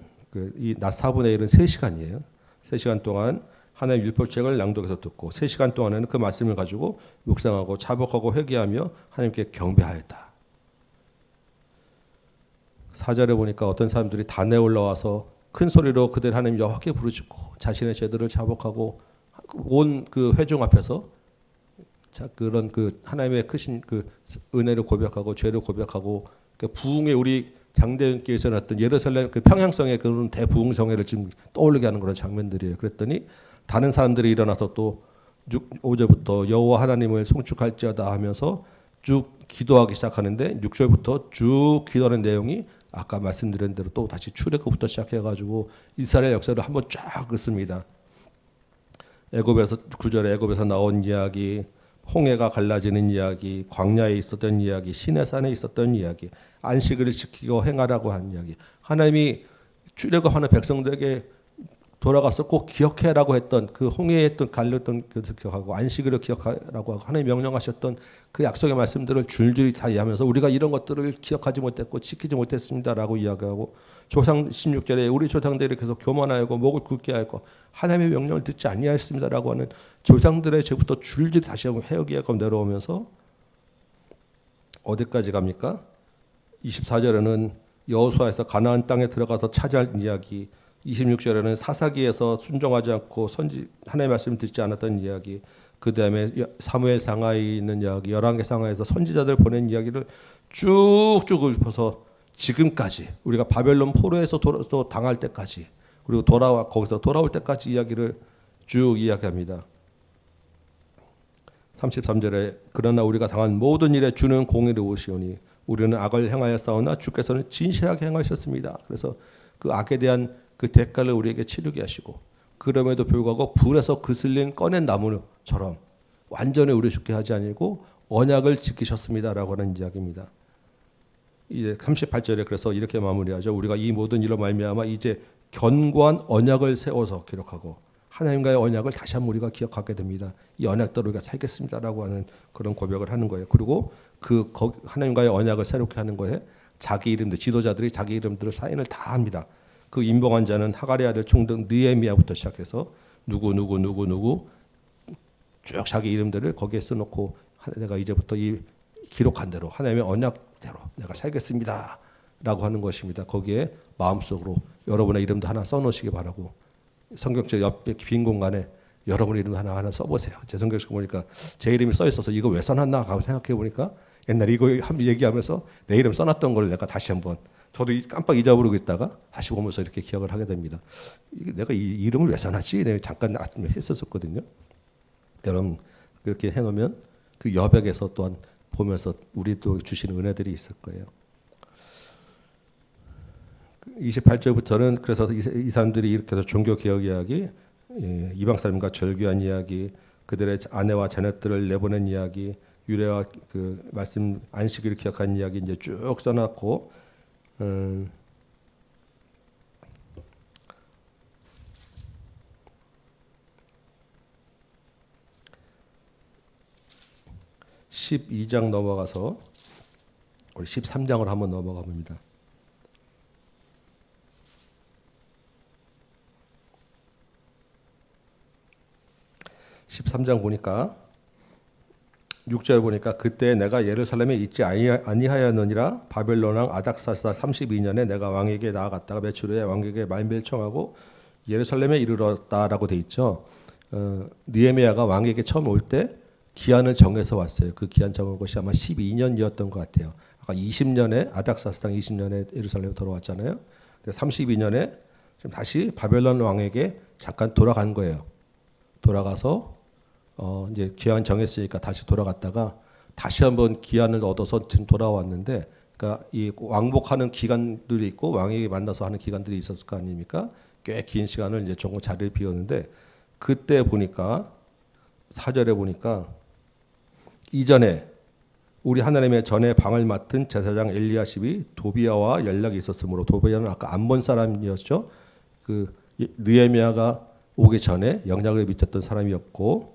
이 낮 4분의 1은 3시간이에요. 3시간 동안 하나님의 율법책을 낭독해서 듣고 3시간 동안에는 그 말씀을 가지고 묵상하고 자복하고 회개하며 하나님께 경배하였다. 4절에 보니까 어떤 사람들이 단에 올라와서 큰 소리로 그들 하나님 여호와께 부르짖고 자신의 죄들을 자복하고 온 그 회중 앞에서 그런 그 하나님의 크신 그 은혜를 고백하고 죄를 고백하고 그 부흥의 우리 장대현께서 났던 예루살렘 그 평양성의 그런 대부흥성회를 지금 떠올리게 하는 그런 장면들이에요. 그랬더니 다른 사람들이 일어나서 또 5절부터 여호와 하나님을 송축할지어다 하면서 쭉 기도하기 시작하는데 6절부터 쭉 기도하는 내용이 아까 말씀드린 대로 또 다시 출애굽부터 시작해가지고 이스라엘 역사를 한번 쫙 긋습니다. 애굽에서 9절에 애굽에서 나온 이야기, 홍해가 갈라지는 이야기, 광야에 있었던 이야기, 시내산에 있었던 이야기, 안식일을 지키고 행하라고 한 이야기, 하나님이 출애굽하는 백성들에게 돌아가서 꼭 기억해라고 했던 그 홍해에 있던 갈렸던 그것을 기억하고 안식일을 기억하라고 하고 하나님 명령하셨던 그 약속의 말씀들을 줄줄이 다 이해하면서 우리가 이런 것들을 기억하지 못했고 지키지 못했습니다라고 이야기하고 조상 16절에 우리 조상들이 계속 교만하고 목을 굵게 하고 하나님의 명령을 듣지 아니하였습니다라고 하는 조상들의 죄부터 줄줄이 다시 한번 해오기하고 내려오면서 어디까지 갑니까? 24절에는 여호수아에서 가나안 땅에 들어가서 차지할 이야기, 26절에는 사사기에서 순종하지 않고 하나님의 말씀을 듣지 않았던 이야기, 그 다음에 사무엘 상하에 있는 이야기, 열왕기 상하에서 선지자들 보낸 이야기를 쭉쭉 읊어서 지금까지 우리가 바벨론 포로에서 또 당할 때까지 그리고 거기서 돌아올 때까지 이야기를 쭉 이야기합니다. 33절에 그러나 우리가 당한 모든 일에 주는 공의로우시오니 우리는 악을 행하여 싸우나 주께서는 진실하게 행하셨습니다. 그래서 그 악에 대한 그 대가를 우리에게 치르게 하시고 그럼에도 불구하고 불에서 그슬린 꺼낸 나무처럼 완전히 우리 죽게 하지 아니고 언약을 지키셨습니다라고 하는 이야기입니다. 이제 38절에 그래서 이렇게 마무리하죠. 우리가 이 모든 일로 말미암아 이제 견고한 언약을 세워서 기록하고 하나님과의 언약을 다시 한번 우리가 기억하게 됩니다. 이 언약대로 우리가 살겠습니다라고 하는 그런 고백을 하는 거예요. 그리고 하나님과의 언약을 새롭게 하는 거에 자기 이름들, 지도자들이 자기 이름들을 사인을 다 합니다. 그 임봉한 자는 하갈의 아들 총독 느헤미야부터 시작해서 누구 쭉 자기 이름들을 거기에 써놓고 내가 이제부터 이 기록한 대로 하나님의 언약대로 내가 살겠습니다 라고 하는 것입니다. 거기에 마음속으로 여러분의 이름도 하나 써놓으시기 바라고 성경책 옆에 빈 공간에 여러분의 이름도 하나 써보세요. 제 성경책 보니까 제 이름이 써있어서 이거 왜 써놨나 하고 생각해 보니까 옛날에 이거 한번 얘기하면서 내 이름 써놨던 걸 내가 다시 한번 저도 깜빡 잊어버리고 있다가 다시 보면서 이렇게 기억을 하게 됩니다. 내가 이 이름을 왜 써놨지? 내가 잠깐 아침에 했었거든요. 여러분 그렇게 해놓으면 그 여백에서 또한 보면서 우리도 주시는 은혜들이 있을 거예요. 28절부터는 그래서 이 사람들이 이렇게 해서 종교 개혁 이야기, 이방 사람과 절규한 이야기, 그들의 아내와 자녀들을 내보낸 이야기, 유래와 그 말씀 안식일을 기억한 이야기 이제 쭉 써놨고 12장 넘어가서 우리 13장으로 한번 넘어가 봅니다. 13장 보니까 6절 보니까 그때 내가 예루살렘에 있지 아니하였느니라 바벨론 왕 아닥사스다 32년에 내가 왕에게 나아갔다가 며칠 후에 왕에게 만배를 청하고 예루살렘에 이르렀다라고 돼 있죠. 느헤미야가 왕에게 처음 올 때 기한을 정해서 왔어요. 그 기한 정한 것이 아마 12년이었던 것 같아요. 아까 20년에 아닥사스당 20년에 예루살렘에 돌아왔잖아요. 32년에 지금 다시 바벨론 왕에게 잠깐 돌아간 거예요. 돌아가서 이제 기한 정했으니까 다시 돌아갔다가 다시 한번 기한을 얻어서 지금 돌아왔는데, 그러니까 이 왕복하는 기간들이 있고 왕에게 만나서 하는 기간들이 있었을 거 아닙니까? 꽤 긴 시간을 이제 종고 자리를 비웠는데 그때 보니까 4절에 보니까 이전에 우리 하나님의 전에 방을 맡은 제사장 엘리야십이 도비야와 연락이 있었으므로, 도비야는 아까 암몬 사람이었죠. 그 느헤미야가 오기 전에 영향을 미쳤던 사람이었고,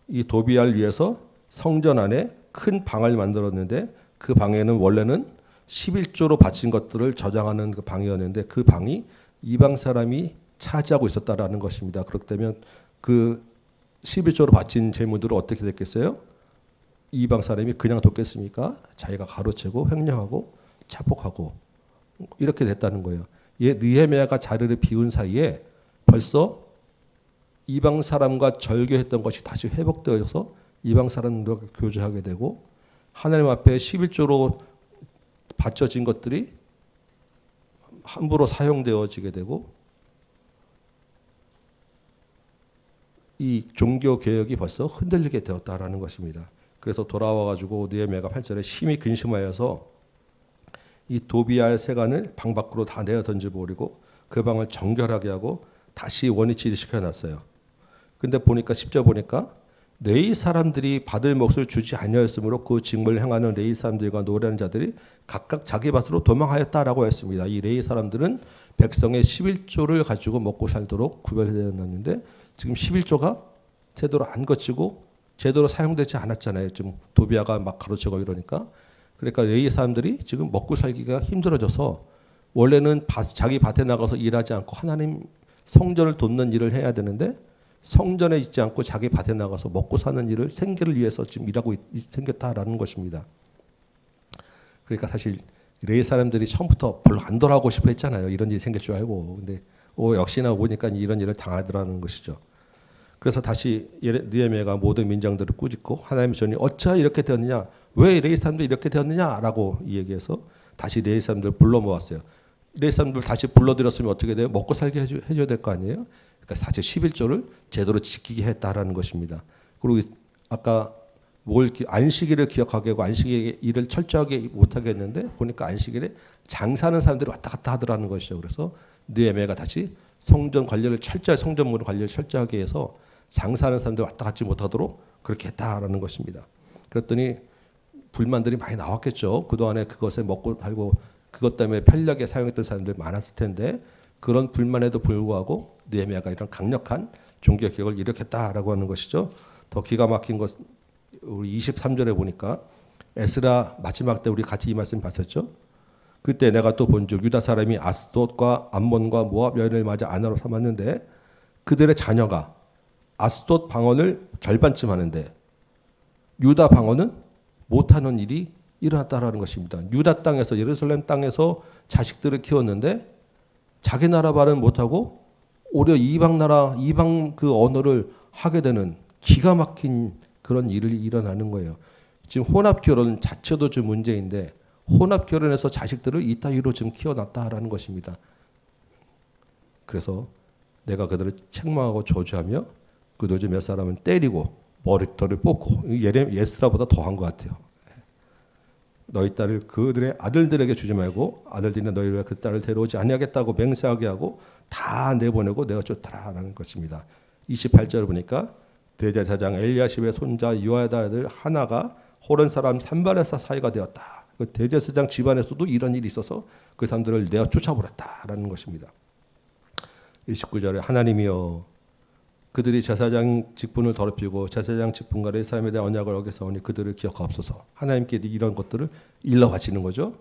이 도비야를 위해서 성전 안에 큰 방을 만들었는데 그 방에는 원래는 11조로 바친 것들을 저장하는 그 방이었는데 그 방이 이방 사람이 차지하고 있었다라는 것입니다. 그렇기 때문에 그 11조로 바친 재물들을 어떻게 됐겠어요? 이방 사람이 그냥 뒀겠습니까? 자기가 가로채고 횡령하고 자폭하고 이렇게 됐다는 거예요. 느헤미야가 자리를 비운 사이에 벌써 이방 사람과 절교했던 것이 다시 회복되어서 이방 사람들과 교제하게 되고 하나님 앞에 11조로 바쳐진 것들이 함부로 사용되어지게 되고 이 종교 개혁이 벌써 흔들리게 되었다라는 것입니다. 그래서 돌아와가지고 느헤미야가 8절에 심히 근심하여서 이 도비아의 세관을 방 밖으로 다 내어 던져버리고 그 방을 정결하게 하고 다시 원위치를 시켜놨어요. 근데 보니까 10절 보니까 레위 사람들이 받을 몫을 주지 아니하였으므로 그 직무를 행하는 레위 사람들과 노래하는 자들이 각각 자기 밭으로 도망하였다라고 했습니다. 이 레위 사람들은 백성의 11조를 가지고 먹고 살도록 구별되었는데 지금 11조가 제대로 안 거치고 제대로 사용되지 않았잖아요. 지금 도비아가 막 가로채고 이러니까. 그러니까 레위 사람들이 지금 먹고 살기가 힘들어져서 원래는 자기 밭에 나가서 일하지 않고 하나님 성전을 돕는 일을 해야 되는데 성전에 있지 않고 자기 밭에 나가서 먹고 사는 일을 생계를 위해서 지금 일하고 생겼다라는 것입니다. 그러니까 사실 레위 사람들이 처음부터 별로 안 돌아가고 싶어 했잖아요. 이런 일이 생길 줄 알고. 근데 역시나 오니까 이런 일을 당하더라는 것이죠. 그래서 다시 느헤미야가 모든 민장들을 꾸짖고 하나님의 전이 어찌하여 이렇게 되었느냐, 왜 레위 사람들이 이렇게 되었느냐라고 얘기해서 다시 레위 사람들을 불러 모았어요. 레위 사람들 다시 불러들였으면 어떻게 돼요? 먹고 살게 해줘야 될 거 아니에요? 그러니까 사실 11조를 제대로 지키게 했다라는 것입니다. 그리고 아까 안식일을 기억하게 하고 안식일의 일을 철저하게 못하게 했는데 보니까 안식일에 장사하는 사람들이 왔다 갔다 하더라는 것이죠. 그래서 느헤미야가 다시 성전 관리를 철저히 성전문 관리를 철저하게 해서 장사하는 사람들 왔다 갔지 못하도록 그렇게 했다라는 것입니다. 그랬더니 불만들이 많이 나왔겠죠. 그동안에 그것에 먹고 살고 그것 때문에 편리하게 사용했던 사람들이 많았을 텐데 그런 불만에도 불구하고 느헤미야가 이런 강력한 종교 개혁을 일으켰다라고 하는 것이죠. 더 기가 막힌 것 우리 23절에 보니까 에스라 마지막 때 우리 같이 이 말씀 봤었죠. 그때 내가 또 본즉 유다 사람이 아스돗과 암몬과 모압 여인을 맞아 아내로 삼았는데 그들의 자녀가 아스돗 방언을 절반쯤 하는데 유다 방언은 못하는 일이 일어났다라는 것입니다. 유다 땅에서 예루살렘 땅에서 자식들을 키웠는데 자기 나라 말은 못하고 오히려 이방 나라 이방 그 언어를 하게 되는 기가 막힌 그런 일이 일어나는 거예요. 지금 혼합 결혼 자체도 좀 문제인데 혼합 결혼해서 자식들을 이따위로 지금 키워놨다라는 것입니다. 그래서 내가 그들을 책망하고 저주하며 그들 중 몇 사람은 때리고 머리털을 뽑고 예스라보다 더한 것 같아요. 너희 딸을 그들의 아들들에게 주지 말고 아들들이나 너희를 그 딸을 데려오지 아니하겠다고 맹세하게 하고 다 내보내고 내가 쫓더라라는 것입니다. 28절을 보니까 대제사장 엘리야십의 손자 요야다 아들 하나가 호른 사람 산발에사 사이가 되었다. 그 대제사장 집안에서도 이런 일이 있어서 그 사람들을 내어 쫓아버렸다라는 것입니다. 29절에 하나님이여 그들이 제사장 직분을 더럽히고 제사장 직분과 레위 사람에 대한 언약을 어겨서오니 그들을 기억하옵소서. 하나님께 이런 것들을 일러 바치는 거죠.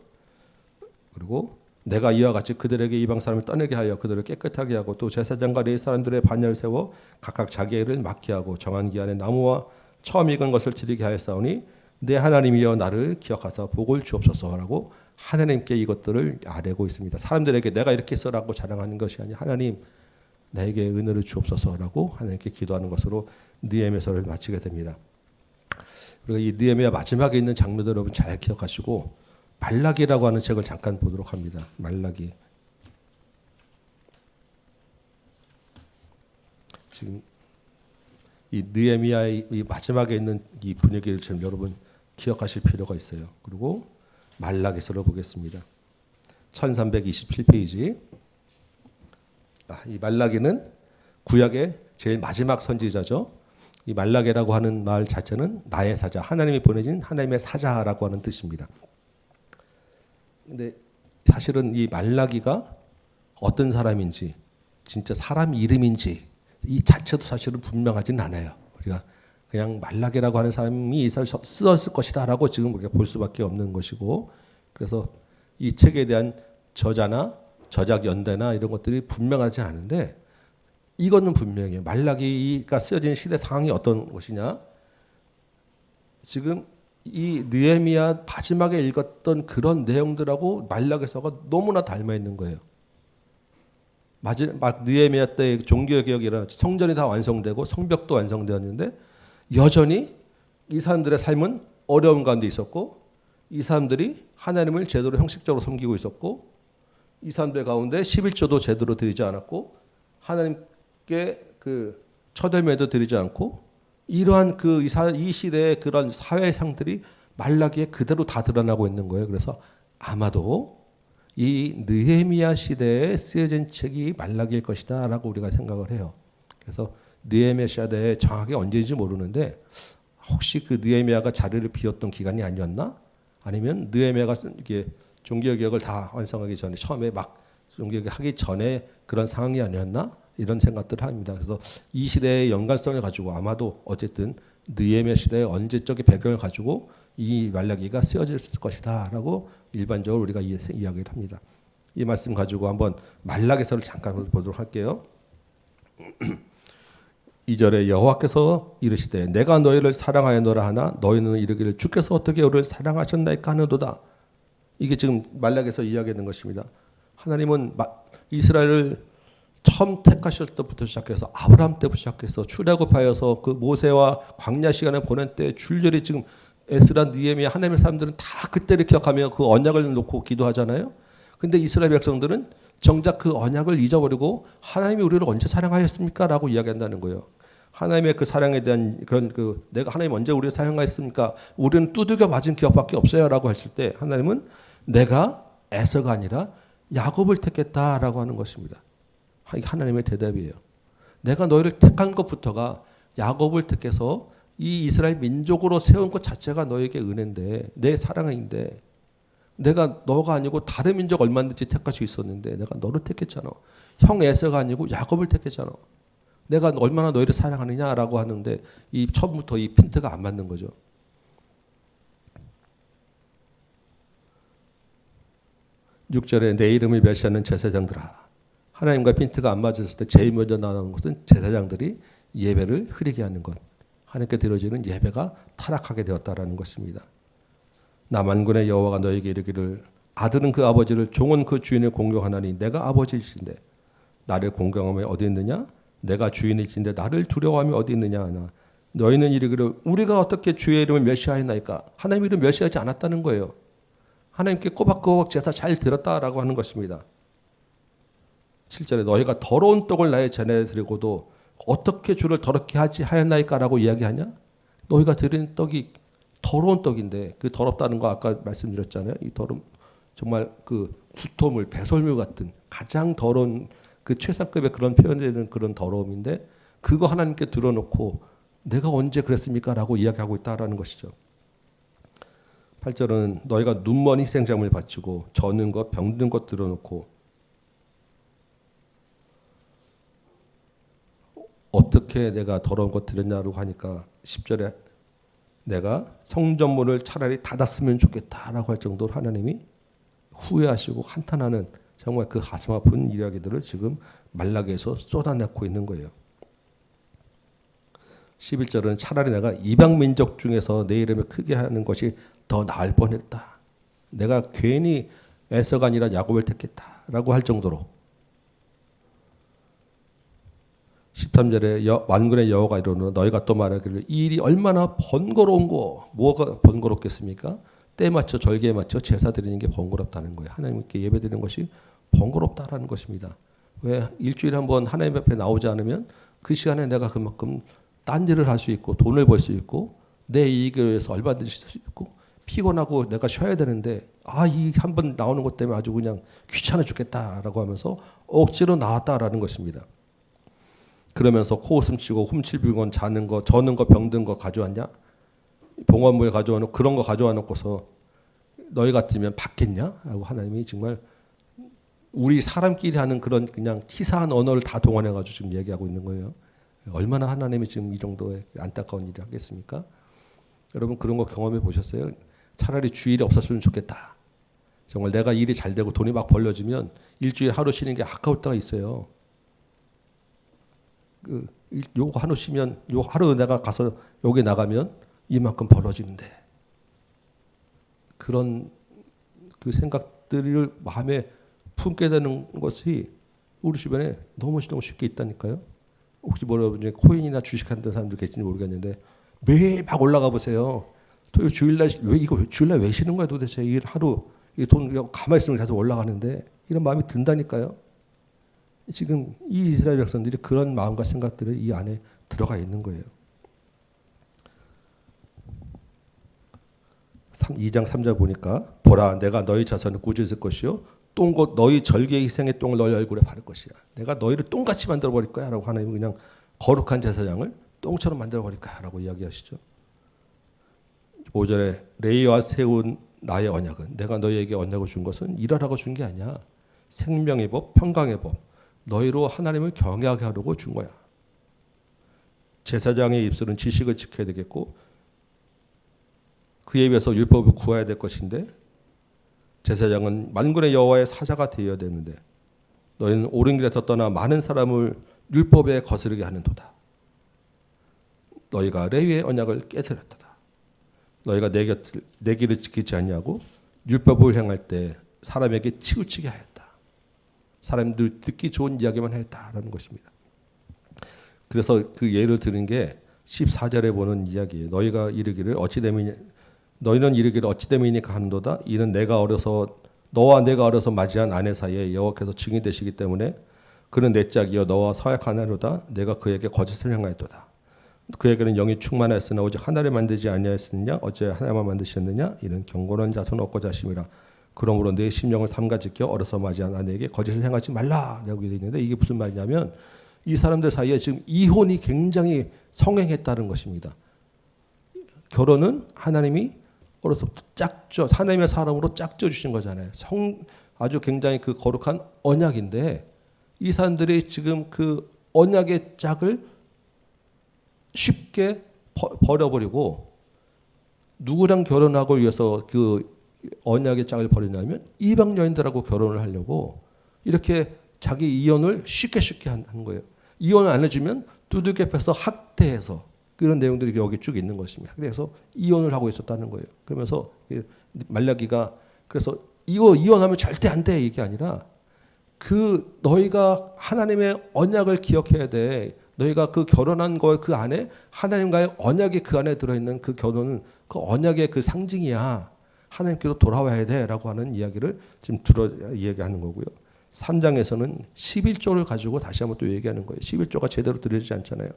그리고 내가 이와 같이 그들에게 이방 사람을 떠내게 하여 그들을 깨끗하게 하고 또 제사장과 레위 사람들의 반열을 세워 각각 자기 일을 맡게 하고 정한 기한에 나무와 처음 익은 것을 드리게 하였사오니 내 하나님이여 나를 기억하사 복을 주옵소서라고 하나님께 이것들을 아뢰고 있습니다. 사람들에게 내가 이렇게 써라고 자랑하는 것이 아니라 하나님 나에게 은혜를 주옵소서라고 하나님께 기도하는 것으로 느헤미야서를 마치게 됩니다. 그리고 이 느헤미야 마지막에 있는 장면들 여러분 잘 기억하시고 말라기라고 하는 책을 잠깐 보도록 합니다. 말라기. 지금 이 느헤미야의 이 마지막에 있는 이 분위기를 좀 여러분 기억하실 필요가 있어요. 그리고 말라기서를 보겠습니다. 1327페이지. 이 말라기는 구약의 제일 마지막 선지자죠. 이 말라기라고 하는 말 자체는 나의 사자, 하나님이 보내진 하나님의 사자라고 하는 뜻입니다. 근데 사실은 이 말라기가 어떤 사람인지, 진짜 사람 이름인지 이 자체도 사실은 분명하진 않아요. 우리가 그냥 말라기라고 하는 사람이 쓰었을 것이다라고 지금 우리가 볼 수밖에 없는 것이고, 그래서 이 책에 대한 저자나 저작 연대나 이런 것들이 분명하지 않은데 이거는 분명해요. 말라기가 쓰여진 시대 상황이 어떤 것이냐? 지금 이 느헤미야 마지막에 읽었던 그런 내용들하고 말라기서가 너무나 닮아 있는 거예요. 느헤미야 때 종교개혁이 일어났죠. 성전이 다 완성되고 성벽도 완성되었는데 여전히 이 사람들의 삶은 어려움 가운데 있었고 이 사람들이 하나님을 제대로 형식적으로 섬기고 있었고 이 사람들 가운데 11조도 제대로 드리지 않았고 하나님께 그 처절매도 드리지 않고 이러한 이 시대의 그런 사회상들이 말라기에 그대로 다 드러나고 있는 거예요. 그래서 아마도 이 느헤미야 시대에 쓰여진 책이 말라기일 것이다라고 우리가 생각을 해요. 그래서 느헤미야 시대에 정확하게 언제인지 모르는데 혹시 그 느헤미야가 자리를 비웠던 기간이 아니었나? 아니면 느헤미야가 이게 종교개혁을 다 완성하기 전에 처음에 막 종교개혁 하기 전에 그런 상황이 아니었나? 이런 생각들을 합니다. 그래서 이 시대의 연관성을 가지고 아마도 어쨌든 느헤미야 시대의 언제적인 배경을 가지고 이 말라기가 쓰여졌을 것이다라고 일반적으로 우리가 이야기를 합니다. 이 말씀 가지고 한번 말라기서를 잠깐 보도록 할게요. 2절에 여호와께서 이르시되 내가 너희를 사랑하였노라 하나 너희는 이르기를 주께서 어떻게 우리를 사랑하셨나이까 하는도다. 이게 지금 말라기에서 이야기하는 것입니다. 하나님은 이스라엘을 처음 택하실 때부터 시작해서 아브라함 때부터 시작해서 출애굽하여서 그 모세와 광야 시간을 보낸 때 줄줄이 지금 에스라, 느헤미야 하나님의 사람들은 다 그때를 기억하며 그 언약을 놓고 기도하잖아요. 근데 이스라엘 백성들은 정작 그 언약을 잊어버리고 하나님이 우리를 언제 사랑하였습니까? 라고 이야기한다는 거예요. 하나님의 그 사랑에 대한 그런 내가 하나님 언제 우리를 사랑하였습니까? 우리는 두들겨 맞은 기억밖에 없어요. 라고 했을 때 하나님은 내가 에서가 아니라 야곱을 택했다라고 하는 것입니다. 하나님의 대답이에요. 내가 너희를 택한 것부터가 야곱을 택해서 이 이스라엘 민족으로 세운 것 자체가 너에게 은혜인데 내 사랑인데 내가 너가 아니고 다른 민족 얼마든지 택할 수 있었는데 내가 너를 택했잖아. 형 에서가 아니고 야곱을 택했잖아. 내가 얼마나 너희를 사랑하느냐라고 하는데 이 처음부터 이 핀트가 안 맞는 거죠. (6절에) 내 이름을 멸시하는 제사장들아. 하나님과 핀트가 안 맞았을 때 제일 먼저 나오는 것은 제사장들이 예배를 흐리게 하는 것. 하나님께 드려지는 예배가 타락하게 되었다라는 것입니다. 나 만군의 여호와가 너에게 이르기를 아들은 그 아버지를 종은 그 주인을 공경하나니 내가 아버지이신데 나를 공경함이 어디 있느냐? 내가 주인이신데 나를 두려워함이 어디 있느냐 하나 너희는 이르기를 우리가 어떻게 주의 이름을 멸시하였나이까? 하나님 이름 멸시하지 않았다는 거예요. 하나님께 꼬박꼬박 제사 잘 드렸다라고 하는 것입니다. 7절에 너희가 더러운 떡을 나의 전에 드리고도 어떻게 주를 더럽게 하였나이까라고 이야기하냐? 너희가 드린 떡이 더러운 떡인데 그 더럽다는 거 아까 말씀드렸잖아요. 이 더러움 정말 그 구토물, 배설물 같은 가장 더러운 그 최상급의 그런 표현되는 그런 더러움인데 그거 하나님께 들어놓고 내가 언제 그랬습니까? 라고 이야기하고 있다라는 것이죠. 8절은 너희가 눈먼 희생장을 바치고 저는 것, 병든 것 들어놓고 어떻게 내가 더러운 것 드렸냐고 하니까 10절에 내가 성전문을 차라리 닫았으면 좋겠다라고 할 정도로 하나님이 후회하시고 한탄하는 정말 그 가슴 아픈 이야기들을 지금 말라기에서 쏟아내고 있는 거예요. 11절은 차라리 내가 이방 민족 중에서 내 이름을 크게 하는 것이 더 나을 뻔했다. 내가 괜히 에서가 아니라 야곱을 택했다라고 할 정도로 13절에 만군의 여호와가 이르노라 너희가 또 말하기를 이 일이 얼마나 번거로운 거 뭐가 번거롭겠습니까? 때에 맞춰 절기에 맞춰 제사 드리는 게 번거롭다는 거예요. 하나님께 예배 드리는 것이 번거롭다라는 것입니다. 왜 일주일에 한 번 하나님 앞에 나오지 않으면 그 시간에 내가 그만큼 딴 일을 할 수 있고 돈을 벌 수 있고 내 이익을 위해서 얼마든지 쓸 수 있고 피곤하고 내가 쉬어야 되는데 이 한 번 나오는 것 때문에 아주 그냥 귀찮아 죽겠다라고 하면서 억지로 나왔다라는 것입니다. 그러면서 코웃음 치고 훔칠 물건 자는 거 저는 거 병든 거 가져왔냐? 봉헌물 가져와 놓고 그런 거 가져와 놓고서 너희 같으면 받겠냐? 라고 하나님이 정말 우리 사람끼리 하는 그런 그냥 치사한 언어를 다 동원해 가지고 지금 얘기하고 있는 거예요. 얼마나 하나님이 지금 이 정도의 안타까운 일을 하겠습니까? 여러분 그런 거 경험해 보셨어요? 차라리 주일이 없었으면 좋겠다. 정말 내가 일이 잘 되고 돈이 막 벌려지면 일주일 하루 쉬는 게 아까울 때가 있어요. 요 하루 쉬면 요 하루 내가 가서 여기 나가면 이만큼 벌어지는데 그런 그 생각들을 마음에 품게 되는 것이 우리 주변에 너무 쉽게 있다니까요. 혹시 여러분 코인이나 주식하는 사람들 계신지 모르겠는데 매일 막 올라가 보세요. 또 주일날 주일날 왜 쉬는 거야 도대체 일 하루 이 돈 가만히 있으면 계속 올라가는데 이런 마음이 든다니까요. 지금 이 이스라엘 백성들이 그런 마음과 생각들을 이 안에 들어가 있는 거예요. 2장 3절 보니까 보라 내가 너희 자손을 꾸짖을 것이요 똥곧 너희 절개 희생의 똥을 너희 얼굴에 바를 것이야. 내가 너희를 똥같이 만들어 버릴 거야 라고 하나님은 그냥 거룩한 제사장을 똥처럼 만들어 버릴 거야 라고 이야기하시죠. 5절에 레위와 세운 나의 언약은 내가 너희에게 언약을 준 것은 일하라고 준 게 아니야. 생명의 법, 평강의 법 너희로 하나님을 경외하게 하려고 준 거야. 제사장의 입술은 지식을 지켜야 되겠고 그에 비해서 율법을 구해야 될 것인데 제사장은 만군의 여호와의 사자가 되어야 되는데 너희는 옳은 길에서 떠나 많은 사람을 율법에 거스르게 하는도다. 너희가 레위의 언약을 깨뜨렸다. 너희가 내 길을 지키지 않냐고 율법을 행할 때 사람에게 치우치게 하였다. 사람들 듣기 좋은 이야기만 했다라는 것입니다. 그래서 그 예를 드는 게 14절에 보는 이야기예요. 너희는 이르기를 어찌됨이니까 하는도다. 이는 너와 내가 어려서 맞이한 아내 사이에 여호와께서 증인 되시기 때문에 그는 내 짝이여 너와 서약하나로다. 내가 그에게 거짓을 행하였도다. 그에게는 영이 충만하였으나 오직 하나를 만들지 아니하였느냐 어째 하나만 만드셨느냐 이는 경건한 자손 얻고 자심이라. 그러므로 내 심령을 삼가지켜 어려서 맞이한 아내에게 거짓을 행하지 말라라고 되어 있는데 이게 무슨 말이냐면 이 사람들 사이에 지금 이혼이 굉장히 성행했다는 것입니다. 결혼은 하나님이 어려서부터 하나님의 사람으로 짝져 주신 거잖아요. 아주 굉장히 그 거룩한 언약인데 이 사람들이 지금 그 언약의 짝을 쉽게 버려버리고 누구랑 결혼하고 위해서 그 언약의 짝을 버리냐면 이방 여인들하고 결혼을 하려고 이렇게 자기 이혼을 쉽게 하는 거예요. 이혼을 안 해주면 두들겨 패서 학대해서 그런 내용들이 여기 쭉 있는 것입니다. 그래서 이혼을 하고 있었다는 거예요. 그러면서 말라기가 그래서 이거 이혼하면 절대 안 돼 이게 아니라 그 너희가 하나님의 언약을 기억해야 돼. 너희가 그 결혼한 거 그 안에 하나님과의 언약이 그 안에 들어있는 그 결혼은 그 언약의 그 상징이야. 하나님께로 돌아와야 돼라고 하는 이야기를 지금 이야기하는 거고요. 3장에서는 11조를 가지고 다시 한번 또 얘기하는 거예요. 11조가 제대로 들여지지 않잖아요.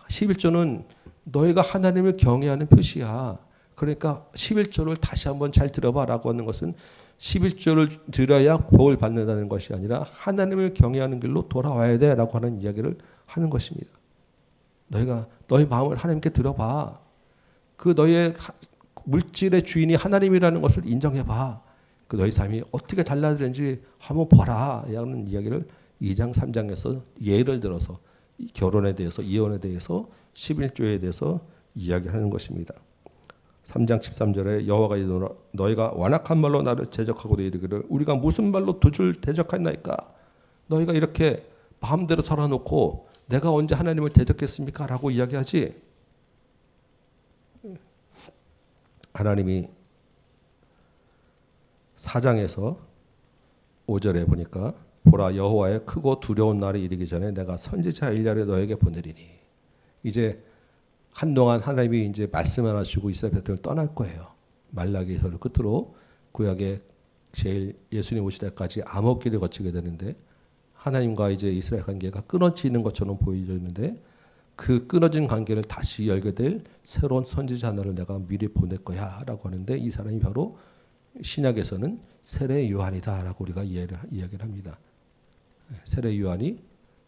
11조는 너희가 하나님을 경외하는 표시야. 그러니까 11조를 다시 한번 잘 들어봐라고 하는 것은 11조를 들어야 복을 받는다는 것이 아니라 하나님을 경외하는 길로 돌아와야 돼라고 하는 이야기를 하는 것입니다. 너희 마음을 하나님께 들어봐. 그 너희의 물질의 주인이 하나님이라는 것을 인정해봐. 그 너희 삶이 어떻게 달라지는지 한번 보라. 라는 이야기를 2장 3장에서 예를 들어서 결혼에 대해서 이혼에 대해서 11조에 대해서 이야기하는 것입니다. 3장 13절에 여호와가 이르노라 너희가 완악한 말로 나를 대적하고 이르기를 우리가 무슨 말로 두 줄 대적하나이까. 너희가 이렇게 마음대로 살아놓고 내가 언제 하나님을 대적했습니까? 라고 이야기하지. 하나님이 4장에서 5절에 보니까 보라 여호와의 크고 두려운 날이 이르기 전에 내가 선지자 엘리야를 너에게 보내리니. 이제 한동안 하나님이 이제 말씀을 하시고 이스라엘 백성을 떠날 거예요. 말라기서를 끝으로 구약의 제일 예수님 오실 때까지 암흑기를 거치게 되는데 하나님과 이제 이스라엘 관계가 끊어지는 것처럼 보여지는데 그 끊어진 관계를 다시 열게 될 새로운 선지자 하나를 내가 미리 보낼 거야라고 하는데 이 사람이 바로 신약에서는 세례 요한이다라고 우리가 이야기를 합니다. 세례 요한이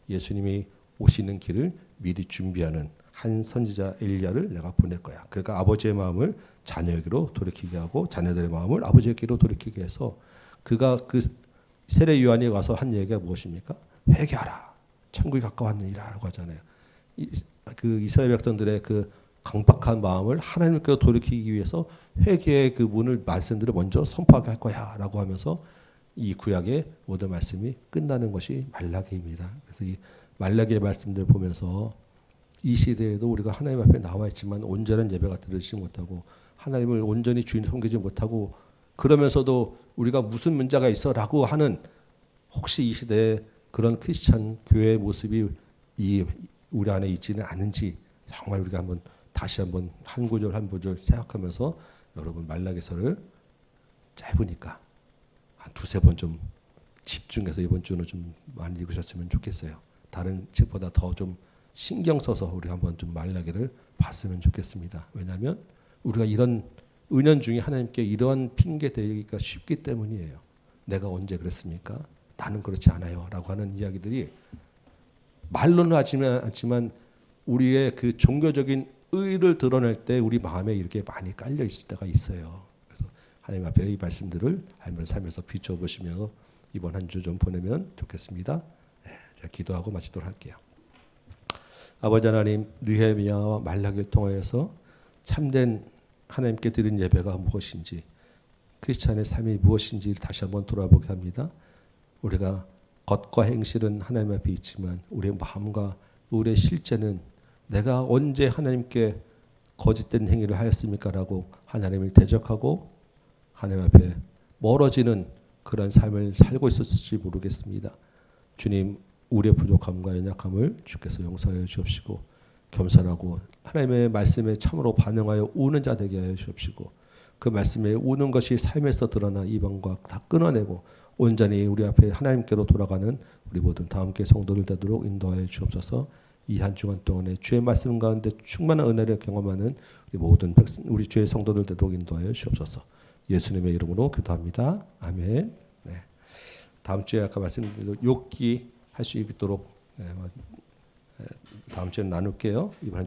예수님이 오시는 길을 미리 준비하는 한 선지자 엘리야를 내가 보낼 거야. 그러니까 아버지의 마음을 자녀에게로 돌이키게 하고 자녀들의 마음을 아버지에게로 돌이키게 해서 그가 그 세례 요한이 와서 한 얘기가 무엇입니까? 회개하라. 천국이 가까웠느니라고 하잖아요. 그 이스라엘 백성들의 그 강박한 마음을 하나님께로 돌이키기 위해서 회개의 그 문을 말씀들을 먼저 선포하게 할 거야라고 하면서 이 구약의 모든 말씀이 끝나는 것이 말라기입니다. 그래서 이 말라기의 말씀들을 보면서 이 시대에도 우리가 하나님 앞에 나와 있지만 온전한 예배가 드리지 못하고 하나님을 온전히 주인 섬기지 못하고 그러면서도 우리가 무슨 문제가 있어라고 하는 혹시 이 시대에 그런 크리스찬 교회의 모습이 우리 안에 있지는 않은지 정말 우리가 한번 다시 한번 한 구절 한 구절 생각하면서 여러분 말라기서를 짧으니까 한 두세 번 좀 집중해서 이번 주는 좀 많이 읽으셨으면 좋겠어요. 다른 책보다 더 좀 신경 써서 우리 한번 좀 말라기를 봤으면 좋겠습니다. 왜냐하면 우리가 이런 은연중에 하나님께 이러한 핑계 대기가 쉽기 때문이에요. 내가 언제 그랬습니까? 나는 그렇지 않아요. 라고 하는 이야기들이 말로는 하지만 않지만 우리의 그 종교적인 의를 드러낼 때 우리 마음에 이렇게 많이 깔려 있을 때가 있어요. 그래서 하나님 앞에 이 말씀들을 하나님 삶에서 비춰보시며 이번 한 주 좀 보내면 좋겠습니다. 네, 제가 기도하고 마치도록 할게요. 아버지 하나님, 느헤미야와 말라기를 통하여서 참된 하나님께 드린 예배가 무엇인지, 크리스찬의 삶이 무엇인지 다시 한번 돌아보게 합니다. 우리가 겉과 행실은 하나님 앞에 있지만 우리의 마음과 우리의 실제는 내가 언제 하나님께 거짓된 행위를 하였습니까? 라고 하나님을 대적하고 하나님 앞에 멀어지는 그런 삶을 살고 있었을지 모르겠습니다. 주님, 우리의 부족함과 연약함을 주께서 용서하여 주옵시고 겸손하고 하나님의 말씀에 참으로 반응하여 우는 자 되게 하여 주옵시고 그 말씀에 우는 것이 삶에서 드러나 이방과 다 끊어내고 온전히 우리 앞에 하나님께로 돌아가는 우리 모든 다함께 성도들 되도록 인도하여 주옵소서. 이 한 주간 동안에 주의 말씀 가운데 충만한 은혜를 경험하는 우리 모든 우리 주의 성도들 되도록 인도하여 주옵소서. 예수님의 이름으로 기도합니다. 아멘. 네. 다음 주에 아까 말씀드린 욥기 할 수 있도록 다음 주에 나눌게요. 이번